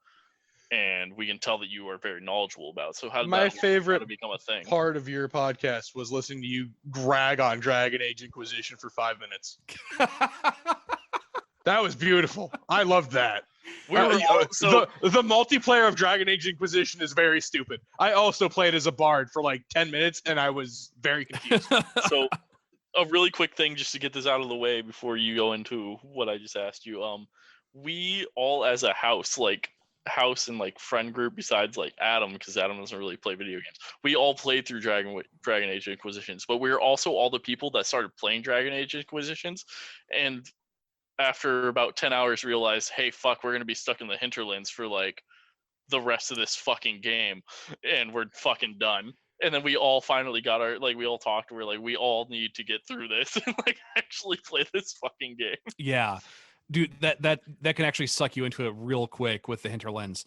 And we can tell that you are very knowledgeable about. So how did My favorite become a thing? Part of your podcast was listening to you drag on Dragon Age Inquisition for 5 minutes. That was beautiful. I loved that. The multiplayer of Dragon Age Inquisition is very stupid. I also played as a bard for like 10 minutes, and I was very confused. So a really quick thing just to get this out of the way before you go into what I just asked you. We all as a house and like friend group, besides like Adam, because Adam doesn't really play video games, we all played through Dragon Age Inquisitions, but we're also all the people that started playing Dragon Age Inquisitions, and after about 10 hours realized, hey, fuck, we're gonna be stuck in the hinterlands for like the rest of this fucking game, and we're fucking done. And then we all finally got we all talked, we're like, we all need to get through this and like actually play this fucking game. Yeah, dude, that can actually suck you into it real quick with the hinterlands.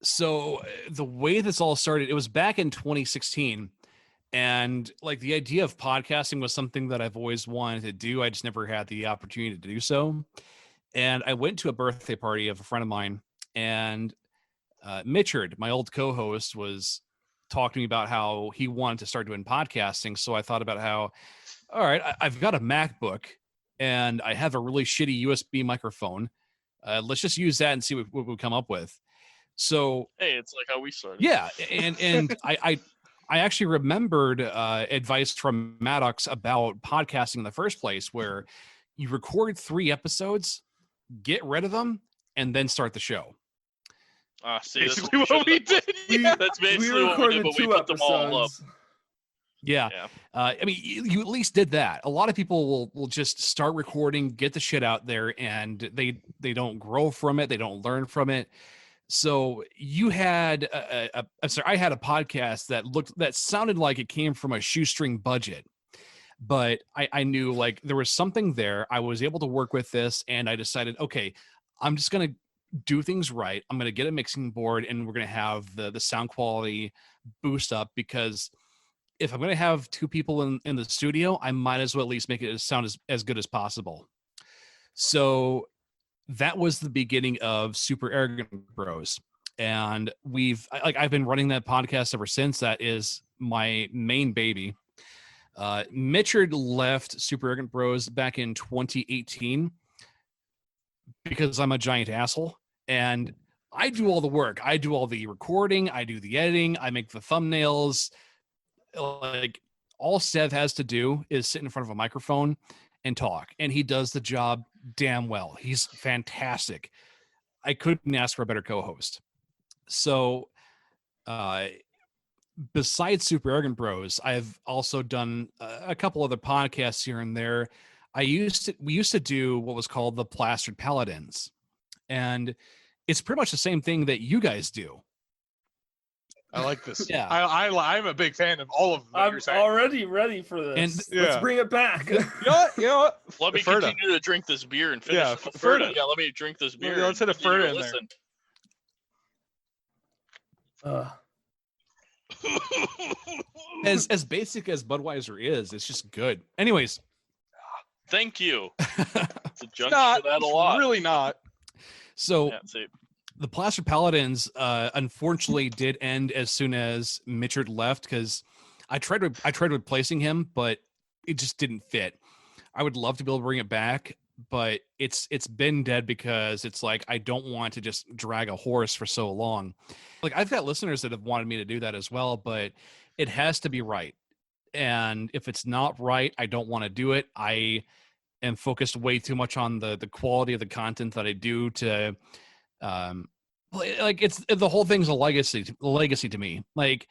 So the way this all started, it was back in 2016, and like the idea of podcasting was something that I've always wanted to do. I just never had the opportunity to do so. And I went to a birthday party of a friend of mine, and Mitchard, my old co-host, was talking to me about how he wanted to start doing podcasting. So I thought about how, all right, I've got a MacBook and I have a really shitty USB microphone. Let's just use that and see what we come up with. So hey, it's like how we started. Yeah, and I actually remembered advice from Maddox about podcasting in the first place, where you record 3 episodes, get rid of them, and then start the show. See, that's Basically what we did. Yeah. That's basically what we did, but we put them all up. Yeah. I mean, you at least did that. A lot of people will just start recording, get the shit out there, and they don't grow from it. They don't learn from it. So you had I had a podcast that sounded like it came from a shoestring budget, but I knew like there was something there. I was able to work with this, and I decided, okay, I'm just gonna do things right. I'm gonna get a mixing board, and we're gonna have the sound quality boost up, because if I'm gonna have 2 people in the studio, I might as well at least make it sound as good as possible. So that was the beginning of Super Arrogant Bros. And I've been running that podcast ever since. That is my main baby. Mitchard left Super Arrogant Bros back in 2018 because I'm a giant asshole, and I do all the work. I do all the recording, I do the editing, I make the thumbnails. Like, all Sev has to do is sit in front of a microphone and talk, and he does the job damn well. He's fantastic. I couldn't ask for a better co-host. So besides Super Arrogant Bros, I've also done a couple other podcasts here and there. We used to do what was called the Plastered Paladins, and it's pretty much the same thing that you guys do. I like this. Yeah. I'm a big fan of all of them. I'm already ready for this. And Let's yeah. bring it back. You know what? Let me Ferda. continue to drink this beer and finish. Yeah, Ferda. Ferda. Yeah, let me drink this beer. Yeah, let's hit a and continue Ferda to in there. listen. As basic as Budweiser is, it's just good. Anyways. Thank you. It's a junk Not, for that a lot. really not. So Yeah, see. the Plastered Paladins unfortunately did end as soon as Mitchard left, because I tried replacing him, but it just didn't fit. I would love to be able to bring it back, but it's been dead because it's like I don't want to just drag a horse for so long. Like, I've got listeners that have wanted me to do that as well, but it has to be right. And if it's not right, I don't want to do it. I am focused way too much on the quality of the content that I do to like, it's the whole thing's a legacy to me. Like,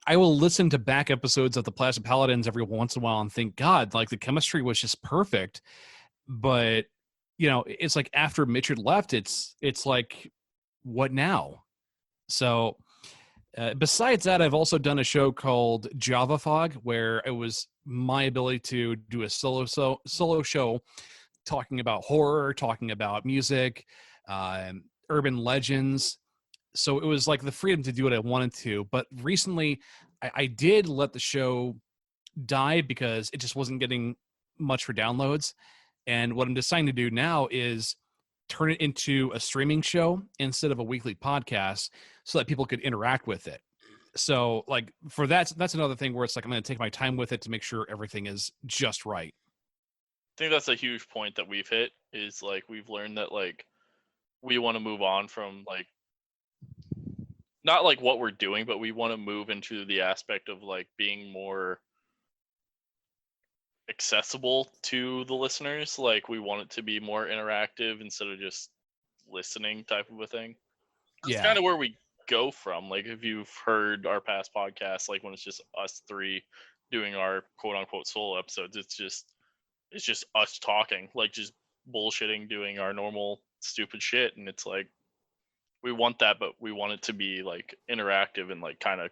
I will listen to back episodes of the Plastered Paladins every once in a while and think, God, like, the chemistry was just perfect. But it's like after Mitchard left, it's like, what now? So besides that, I've also done a show called Java Fog, where it was my ability to do a solo show talking about horror, talking about music, urban legends. So it was like the freedom to do what I wanted to. But recently I did let the show die because it just wasn't getting much for downloads. And what I'm deciding to do now is turn it into a streaming show instead of a weekly podcast, so that people could interact with it. So like, for that's another thing where it's like, I'm going to take my time with it to make sure everything is just right. I think that's a huge point that we've hit, is like, we've learned that like we want to move on from like, not like what we're doing, but we want to move into the aspect of like being more accessible to the listeners. Like, we want it to be more interactive instead of just listening type of a thing. That's Yeah. kind of where we go from. Like, if you've heard our past podcasts, like when it's just us three doing our quote unquote solo episodes, it's just us talking, like just bullshitting, doing our normal stupid shit. And it's like, we want that, but we want it to be like interactive and like kind of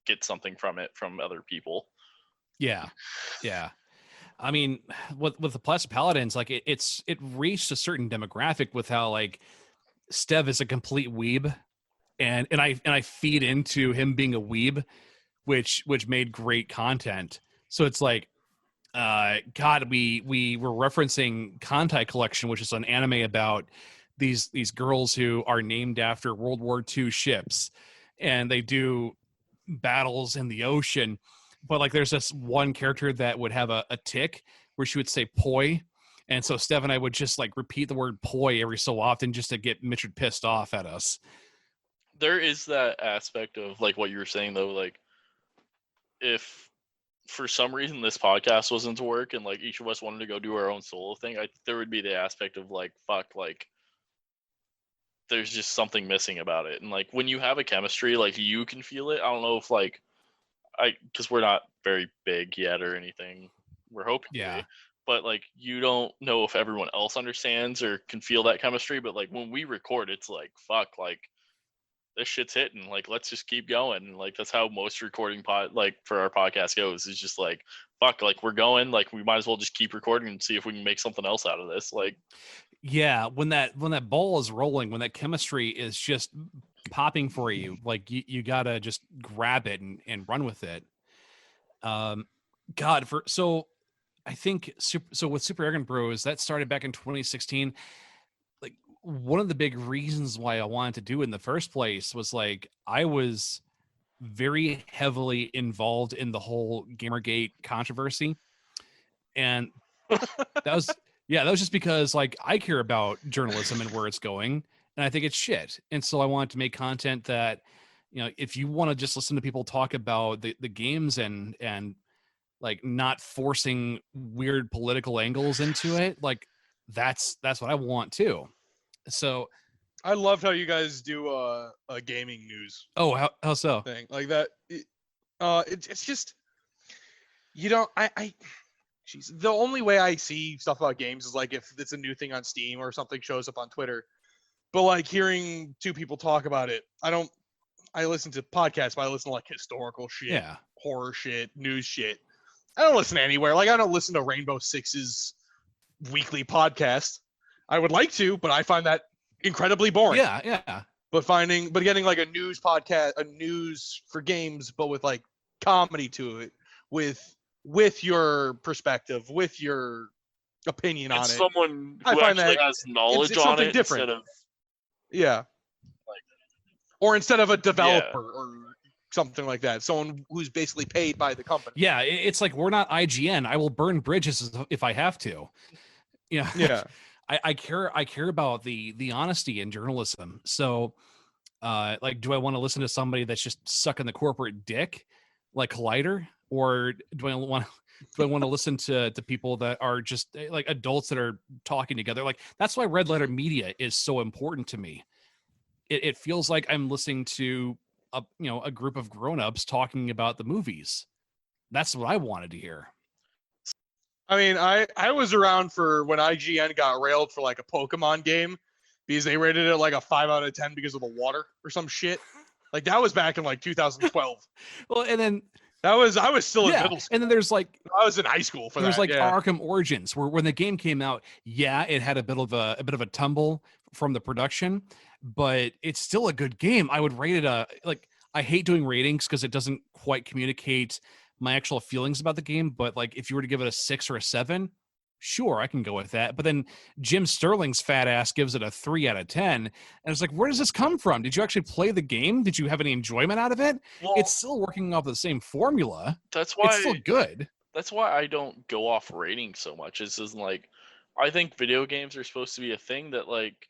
get something from it from other people. Yeah. I mean, with the Plastic Paladins, like it reached a certain demographic with how like Stev is a complete weeb, and I feed into him being a weeb, which made great content. So it's like, God, we were referencing Kantai Collection, which is an anime about these girls who are named after World War II ships, and they do battles in the ocean. But like, there's this one character that would have a tick where she would say "poi," and so Steph and I would just like repeat the word "poi" every so often just to get Mitchard pissed off at us. There is that aspect of like what you were saying though, like if for some reason this podcast wasn't to work and like each of us wanted to go do our own solo thing, there would be the aspect of like, fuck, like there's just something missing about it. And like when you have a chemistry, like you can feel it. I don't know if like because we're not very big yet or anything. We're hoping to Yeah. be. But like you don't know if everyone else understands or can feel that chemistry. But like when we record, it's like, fuck, like this shit's hitting. Like let's just keep going. And like that's how most recording like for our podcast goes. It's just like, fuck, like we're going. Like we might as well just keep recording and see if we can make something else out of this. Like, Yeah, when that ball is rolling, when that chemistry is just popping for you, like you gotta just grab it and run with it. God, so I think so with Super Arrogant Bros, that started back in 2016. Like one of the big reasons why I wanted to do it in the first place was like I was very heavily involved in the whole Gamergate controversy, and that was just because like I care about journalism and where it's going, and I think it's shit. And so I wanted to make content that, if you want to just listen to people talk about the games and like not forcing weird political angles into it, like that's what I want too. So I loved how you guys do a gaming news how so? thing like that. It's just you don't. Jeez, the only way I see stuff about games is like if it's a new thing on Steam or something shows up on Twitter. But like hearing two people talk about it, I listen to podcasts, but I listen to like historical shit, Yeah. horror shit, news shit. I don't listen anywhere. Like I don't listen to Rainbow Six's weekly podcast. I would like to, but I find that incredibly boring. Yeah. But getting like a news podcast, a news for games, but with like comedy to it, with your perspective, with your opinion on it's it. someone I who find actually that has knowledge it's on something it different. instead of Yeah. like, Or instead of a developer or something like that, someone who's basically paid by the company. Yeah, it's like we're not IGN. I will burn bridges if I have to. Yeah. I care about the honesty in journalism. So like, do I want to listen to somebody that's just sucking the corporate dick like Collider, or do I want to listen to people that are just like adults that are talking together? Like that's why red letter media is so important to me. It feels like I'm listening to a group of grown-ups talking about the movies. That's what I wanted to hear. I mean, I was around for when IGN got railed for like a Pokemon game because they rated it like a 5 out of 10 because of the water or some shit. Like that was back in like 2012. Well, and then I was still in yeah, middle school. and then there's like I was in high school for there's that. like Yeah. Arkham Origins, where when the game came out, yeah, it had a bit of a tumble from the production, but it's still a good game. I would rate it like I hate doing ratings because it doesn't quite communicate my actual feelings about the game. But like if you were to give it a 6 or a 7, sure, I can go with that. But then Jim Sterling's fat ass gives it a 3 out of 10, and it's like, where does this come from? Did you actually play the game? Did you have any enjoyment out of it? well, It's still working off the same formula. that's why It's still good. that's why I don't go off ratings so much. It's just like I think video games are supposed to be a thing that like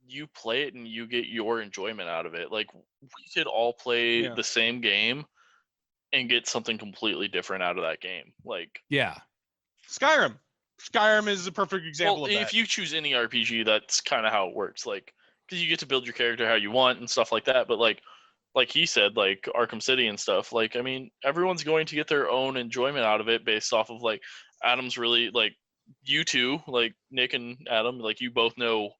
you play it and you get your enjoyment out of it. Like we could all play Yeah. the same game and get something completely different out of that game. Like Yeah. Skyrim. Skyrim is a perfect example Well, of that. if you choose any RPG, that's kind of how it works. Like, because you get to build your character how you want and stuff like that. But like he said, like Arkham City and stuff. Like, I mean, everyone's going to get their own enjoyment out of it based off of like Adam's really like you two, like Nick and Adam, like you both know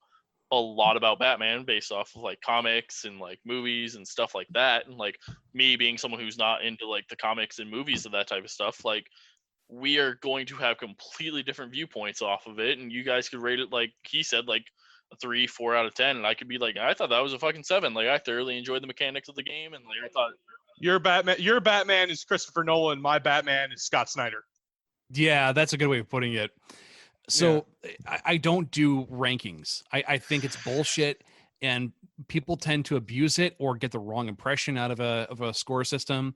a lot about Batman based off of like comics and like movies and stuff like that. And like me being someone who's not into like the comics and movies and that type of stuff, like we are going to have completely different viewpoints off of it. And you guys could rate it, like he said, like a 3, 4 out of 10. And I could be like, I thought that was a fucking 7. Like I thoroughly enjoyed the mechanics of the game. And like, I thought Your Batman is Christopher Nolan. My Batman is Scott Snyder. Yeah, that's a good way of putting it. So I don't do rankings. I think it's bullshit, and people tend to abuse it or get the wrong impression out of a score system.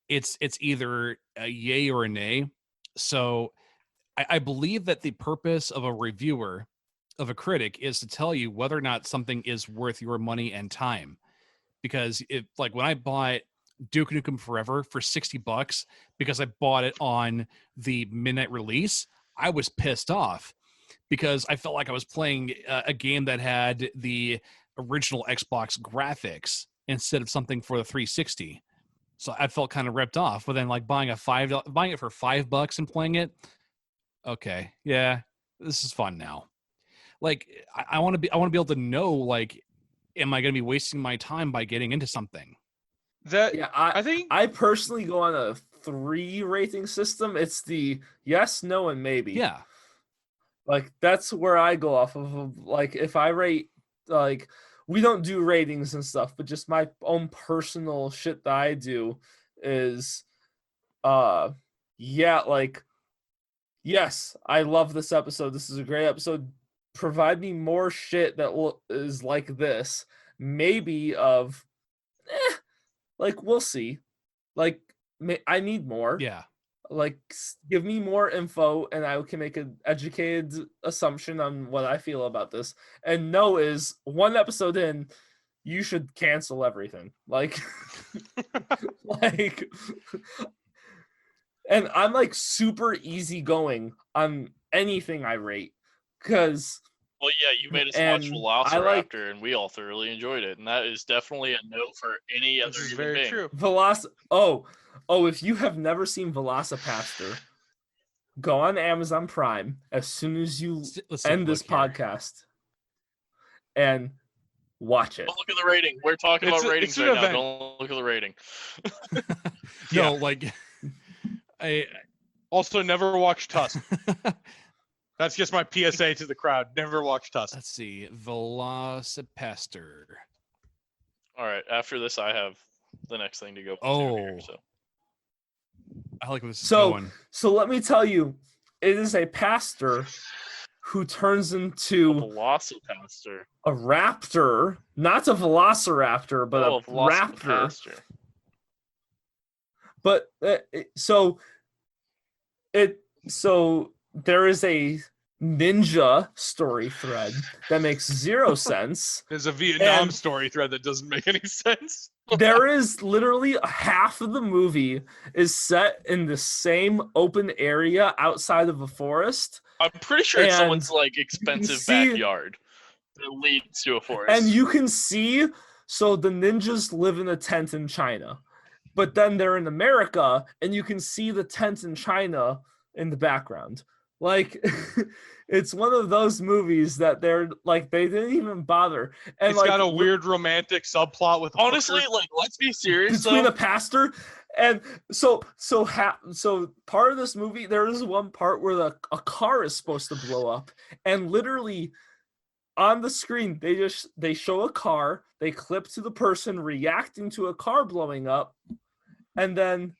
It's either a yay or a nay. So I believe that the purpose of a reviewer, of a critic, is to tell you whether or not something is worth your money and time. Because if, like, when I bought Duke Nukem Forever for $60 because I bought it on the midnight release, I was pissed off because I felt like I was playing a game that had the original Xbox graphics instead of something for the 360. So I felt kind of ripped off. But then, like, buying it for $5 and playing it, okay, yeah, this is fun now. Like, I want to be able to know, like, am I going to be wasting my time by getting into something? Yeah, I think I personally go on a 3 rating system. It's the yes, no, and maybe. Yeah. Like that's where I go off of. Like if I rate, like we don't do ratings and stuff, but just my own personal shit that I do is, yeah, like yes, I love this episode. This is a great episode. Provide me more shit that is like this. Maybe of, like we'll see. Like I need more. Yeah. Like give me more info and I can make an educated assumption on what I feel about this. And no is 1 episode in, you should cancel everything. Like like and I'm like super easygoing on anything I rate because well, yeah, you made us watch Velociraptor, and we all thoroughly enjoyed it, and that is definitely a no for any other this is human very being. true. Oh, if you have never seen Velocipaster, go on Amazon Prime as soon as you end this podcast and watch it. Don't look at the rating. We're talking about ratings right now. Event. Don't look at the rating. No, like I Also never watch Tusk. That's just my PSA to the crowd. Never watch Tusk. let's see, Velocipaster. All right. After this, I have the next thing to go. Here, so. I like where this is So going. so let me tell you, it is a pastor who turns A into Velocipaster. a raptor, not a velociraptor, but a raptor. Velocipaster. But so there is a ninja story thread that makes 0 sense. There's a Vietnam And- story thread that doesn't make any sense. There is literally half of the movie is set in the same open area outside of a forest, I'm pretty sure it's And someone's like expensive see- backyard that leads to a forest. and you can see. So the ninjas live in a tent in China, but then they're in America, and you can see the tent in China in the background. Like it's one of those movies that they're like they didn't even bother. And It's like, got a weird romantic subplot with a honestly, hooker. like, let's be serious between though. a pastor and so part of this movie, there is one part where a car is supposed to blow up, and literally on the screen they show a car, they clip to the person reacting to a car blowing up, and then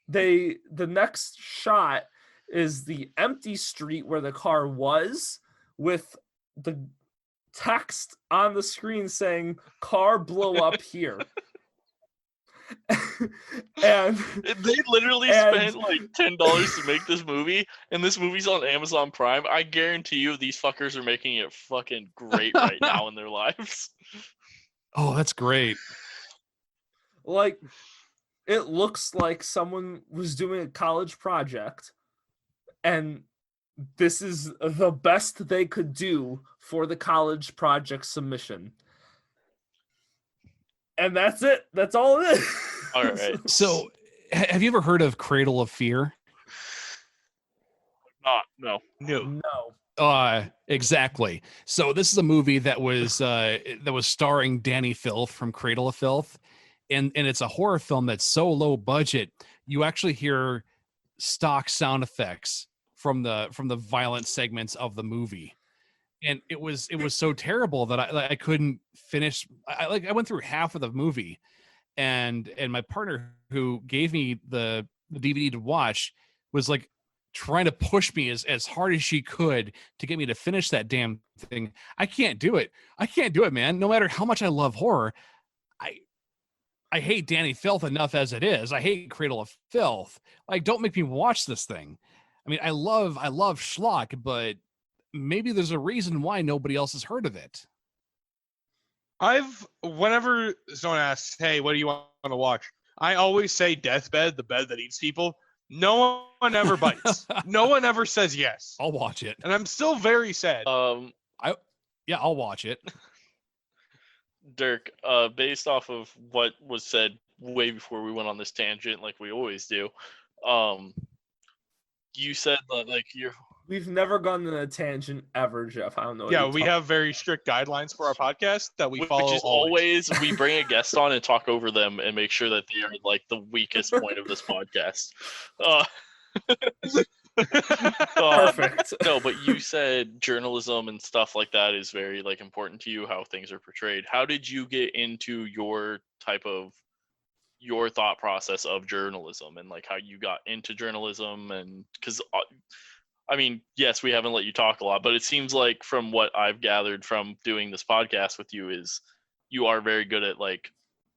the next shot is the empty street where the car was, with the text on the screen saying car blow up here. And They literally and- spent like $10 to make this movie, and this movie's on Amazon Prime. I guarantee you, these fuckers are making it fucking great right now in their lives. Oh, that's great. like it looks like someone was doing a college project and this is the best they could do for the college project submission. And that's it. That's all it is. All right. So, have you ever heard of Cradle of Fear? No. No. Exactly. So this is a movie that was starring Danny Filth from Cradle of Filth, and it's a horror film that's so low budget you actually hear stock sound effects from the violent segments of the movie, and it was so terrible that I couldn't finish. I went through half of the movie, and my partner who gave me the DVD to watch was like trying to push me as hard as she could to get me to finish that damn thing. I can't do it, man. No matter how much I love horror, I hate Danny Filth enough as it is. I hate Cradle of Filth. Like, don't make me watch this thing. I mean, I love schlock, but maybe there's a reason why nobody else has heard of it. Whenever someone asks, hey, what do you want to watch? I always say Deathbed, the bed that eats people. No one ever bites. No one ever says yes. I'll watch it. And I'm still very sad. I'll watch it. Dirk, based off of what was said way before we went on this tangent, like we always do, you said that like We've never gone on a tangent ever, Jeff. I don't know. What yeah, you're we talking- have very strict guidelines for our podcast that we follow. which is always we bring a guest on and talk over them and make sure that they are like the weakest point of this podcast. Perfect. No, but you said journalism and stuff like that is very like important to you, how things are portrayed. How did you get into your thought process of journalism and like how you got into journalism? And because I mean, yes, we haven't let you talk a lot, but it seems like from what I've gathered from doing this podcast with you is you are very good at like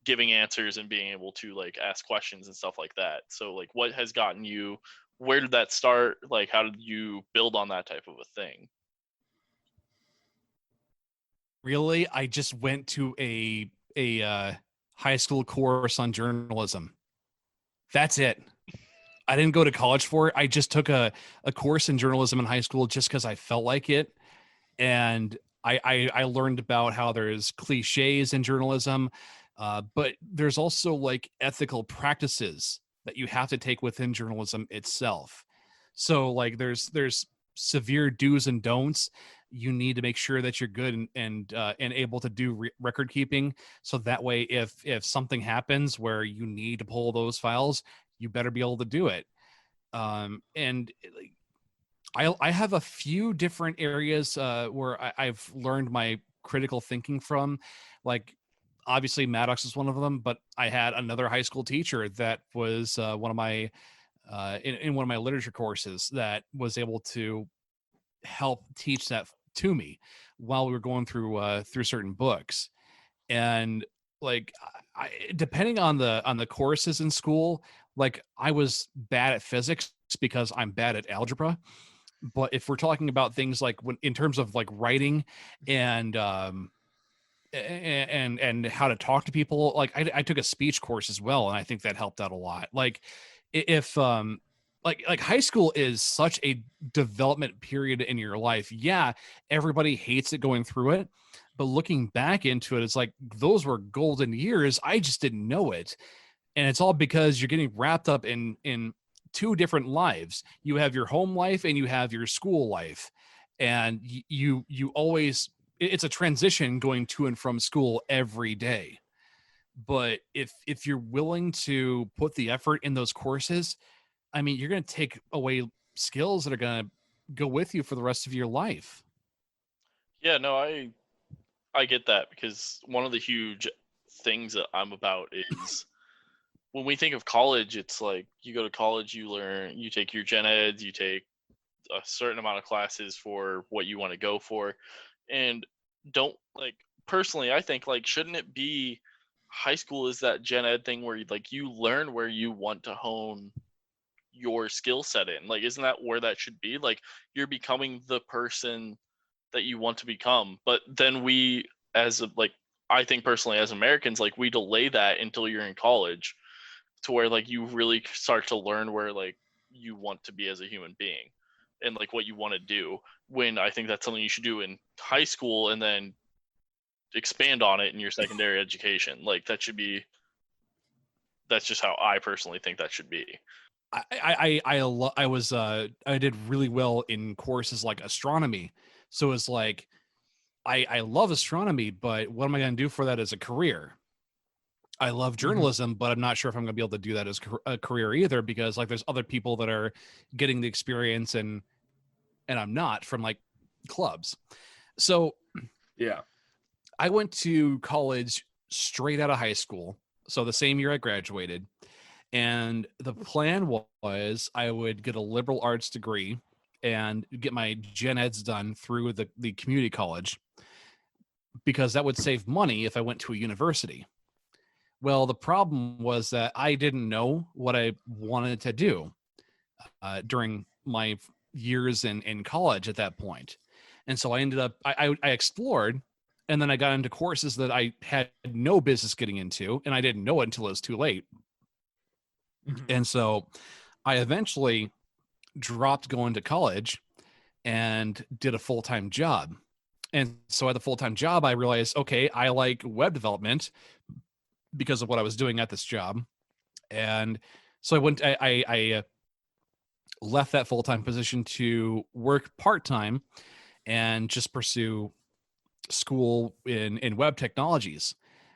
giving answers and being able to like ask questions and stuff like that. So like what has gotten you, where did that start? Like how did you build on that type of a thing? Really, I just went to a high school course on journalism. That's it. I didn't go to college for it. I just took a course in journalism in high school just because I felt like it. And I learned about how there's cliches in journalism, but there's also like ethical practices that you have to take within journalism itself. So like there's severe do's and don'ts. You need to make sure that you're good and able to do record keeping. So that way, if something happens where you need to pull those files, you better be able to do it. And I have a few different areas where I've learned my critical thinking from. Like, obviously, Maddox is one of them, but I had another high school teacher that was one of my in one of my literature courses that was able to help teach that to me while we were going through certain books. And like, depending on the courses in school, like I was bad at physics because I'm bad at algebra. But if we're talking about things like when in terms of like writing and how to talk to people, like I took a speech course as well, and I think that helped out a lot. Like if like high school is such a development period in your life. Yeah, everybody hates it going through it, but looking back into it, it's like those were golden years. I just didn't know it. And it's all because you're getting wrapped up in two different lives. You have your home life and you have your school life. And you always, it's a transition going to and from school every day. But if you're willing to put the effort in those courses, I mean, you're going to take away skills that are going to go with you for the rest of your life. Yeah, no, I get that, because one of the huge things that I'm about is when we think of college, it's like you go to college, you take your gen eds, you take a certain amount of classes for what you want to go for. And don't like, personally, I think like, shouldn't it be high school is that gen ed thing where you learn where you want to hone your skill set in? Like, isn't that where that should be? Like, you're becoming the person that you want to become. But then we, I think personally as Americans, like we delay that until you're in college, to where like you really start to learn where like you want to be as a human being. and like what you want to do, when I think that's something you should do in high school and then expand on it in your secondary education. Like that's just how I personally think that should be. I did really well in courses like astronomy. So it's like, I love astronomy, but what am I going to do for that as a career? I love journalism, but I'm not sure if I'm going to be able to do that as a career either, because like there's other people that are getting the experience and I'm not, from like clubs. So Yeah. I went to college straight out of high school. So the same year I graduated. And the plan was I would get a liberal arts degree and get my gen eds done through the community college, because that would save money if I went to a university. Well, the problem was that I didn't know what I wanted to do during my years in college at that point. And so I ended up, I explored, and then I got into courses that I had no business getting into, and I didn't know it until it was too late. And so I eventually dropped going to college and did a full-time job. And so at the full-time job, I realized, okay, I like web development because of what I was doing at this job. And so I left that full-time position to work part-time and just pursue school in web technologies.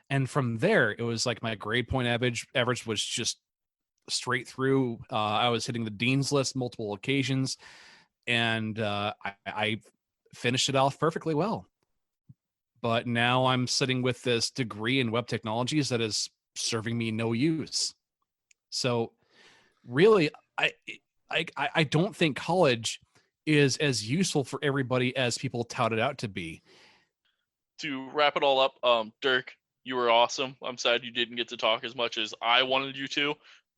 And from there, it was like my grade point average was just straight through. I was hitting the dean's list multiple occasions, and I finished it off perfectly well. But now I'm sitting with this degree in web technologies that is serving me no use. So really, I don't think college is as useful for everybody as people tout it out to be. To wrap it all up, Dirk, you were awesome. I'm sad you didn't get to talk as much as I wanted you to,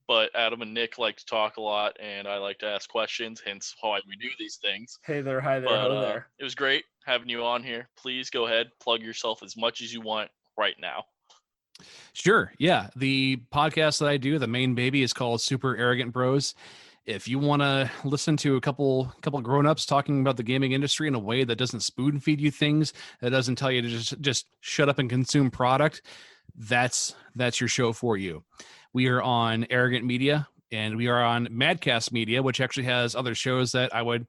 but Adam and Nick like to talk a lot, and I like to ask questions, hence why we do these things. Hey there, hi there, But hello there. it was great having you on here. Please go ahead, plug yourself as much as you want right now. Sure. Yeah. The podcast that I do, the main baby, is called Super Arrogant Bros. If you want to listen to a couple grown-ups talking about the gaming industry in a way that doesn't spoon feed you things, that doesn't tell you to just shut up and consume product, that's your show for you. We are on Arrogant Media, and we are on Madcast Media, which actually has other shows that I would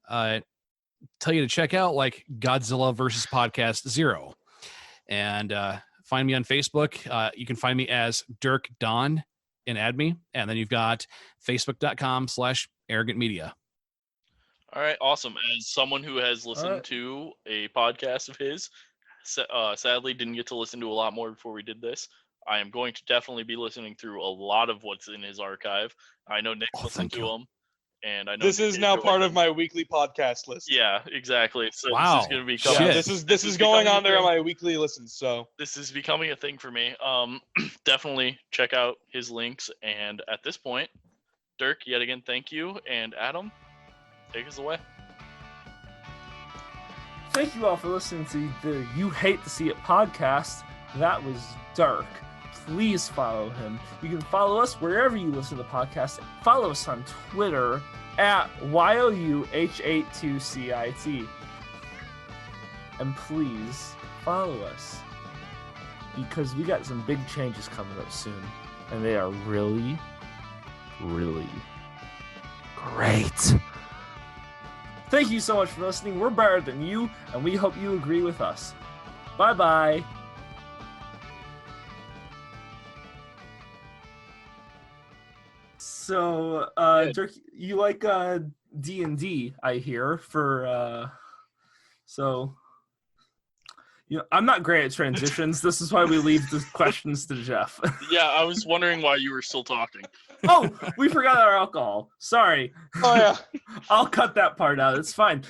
tell you to check out, like Godzilla versus Podcast Zero. And find me on Facebook. You can find me as Dirk Don and add me. And then you've got facebook.com/arrogant media. All right, awesome. As someone who has listened to a podcast of his, sadly didn't get to listen to a lot more before we did this. I am going to definitely be listening through a lot of what's in his archive. I know Nick listened to him, and I know This Nick is now enjoyed part them. of my weekly podcast list. Yeah, exactly. So Wow. this is going to be Shit. coming. Yeah, this is going becoming on there a on thing. my weekly listens. So This is becoming a thing for me. Definitely check out his links. And at this point, Dirk, yet again, thank you. And Adam, take us away. Thank you all for listening to the You Hate to See It podcast. That was Dirk. Please follow him. You can follow us wherever you listen to the podcast. Follow us on Twitter at YOUH82CIT. And please follow us, because we got some big changes coming up soon. And they are really, really great. Thank you so much for listening. We're better than you, and we hope you agree with us. Bye-bye. So, Dirk, you like D&D, I hear, for so I'm not great at transitions. This is why we leave the questions to Jeff. Yeah, I was wondering why you were still talking. Oh, we forgot our alcohol. Sorry. oh yeah. I'll cut that part out. It's fine.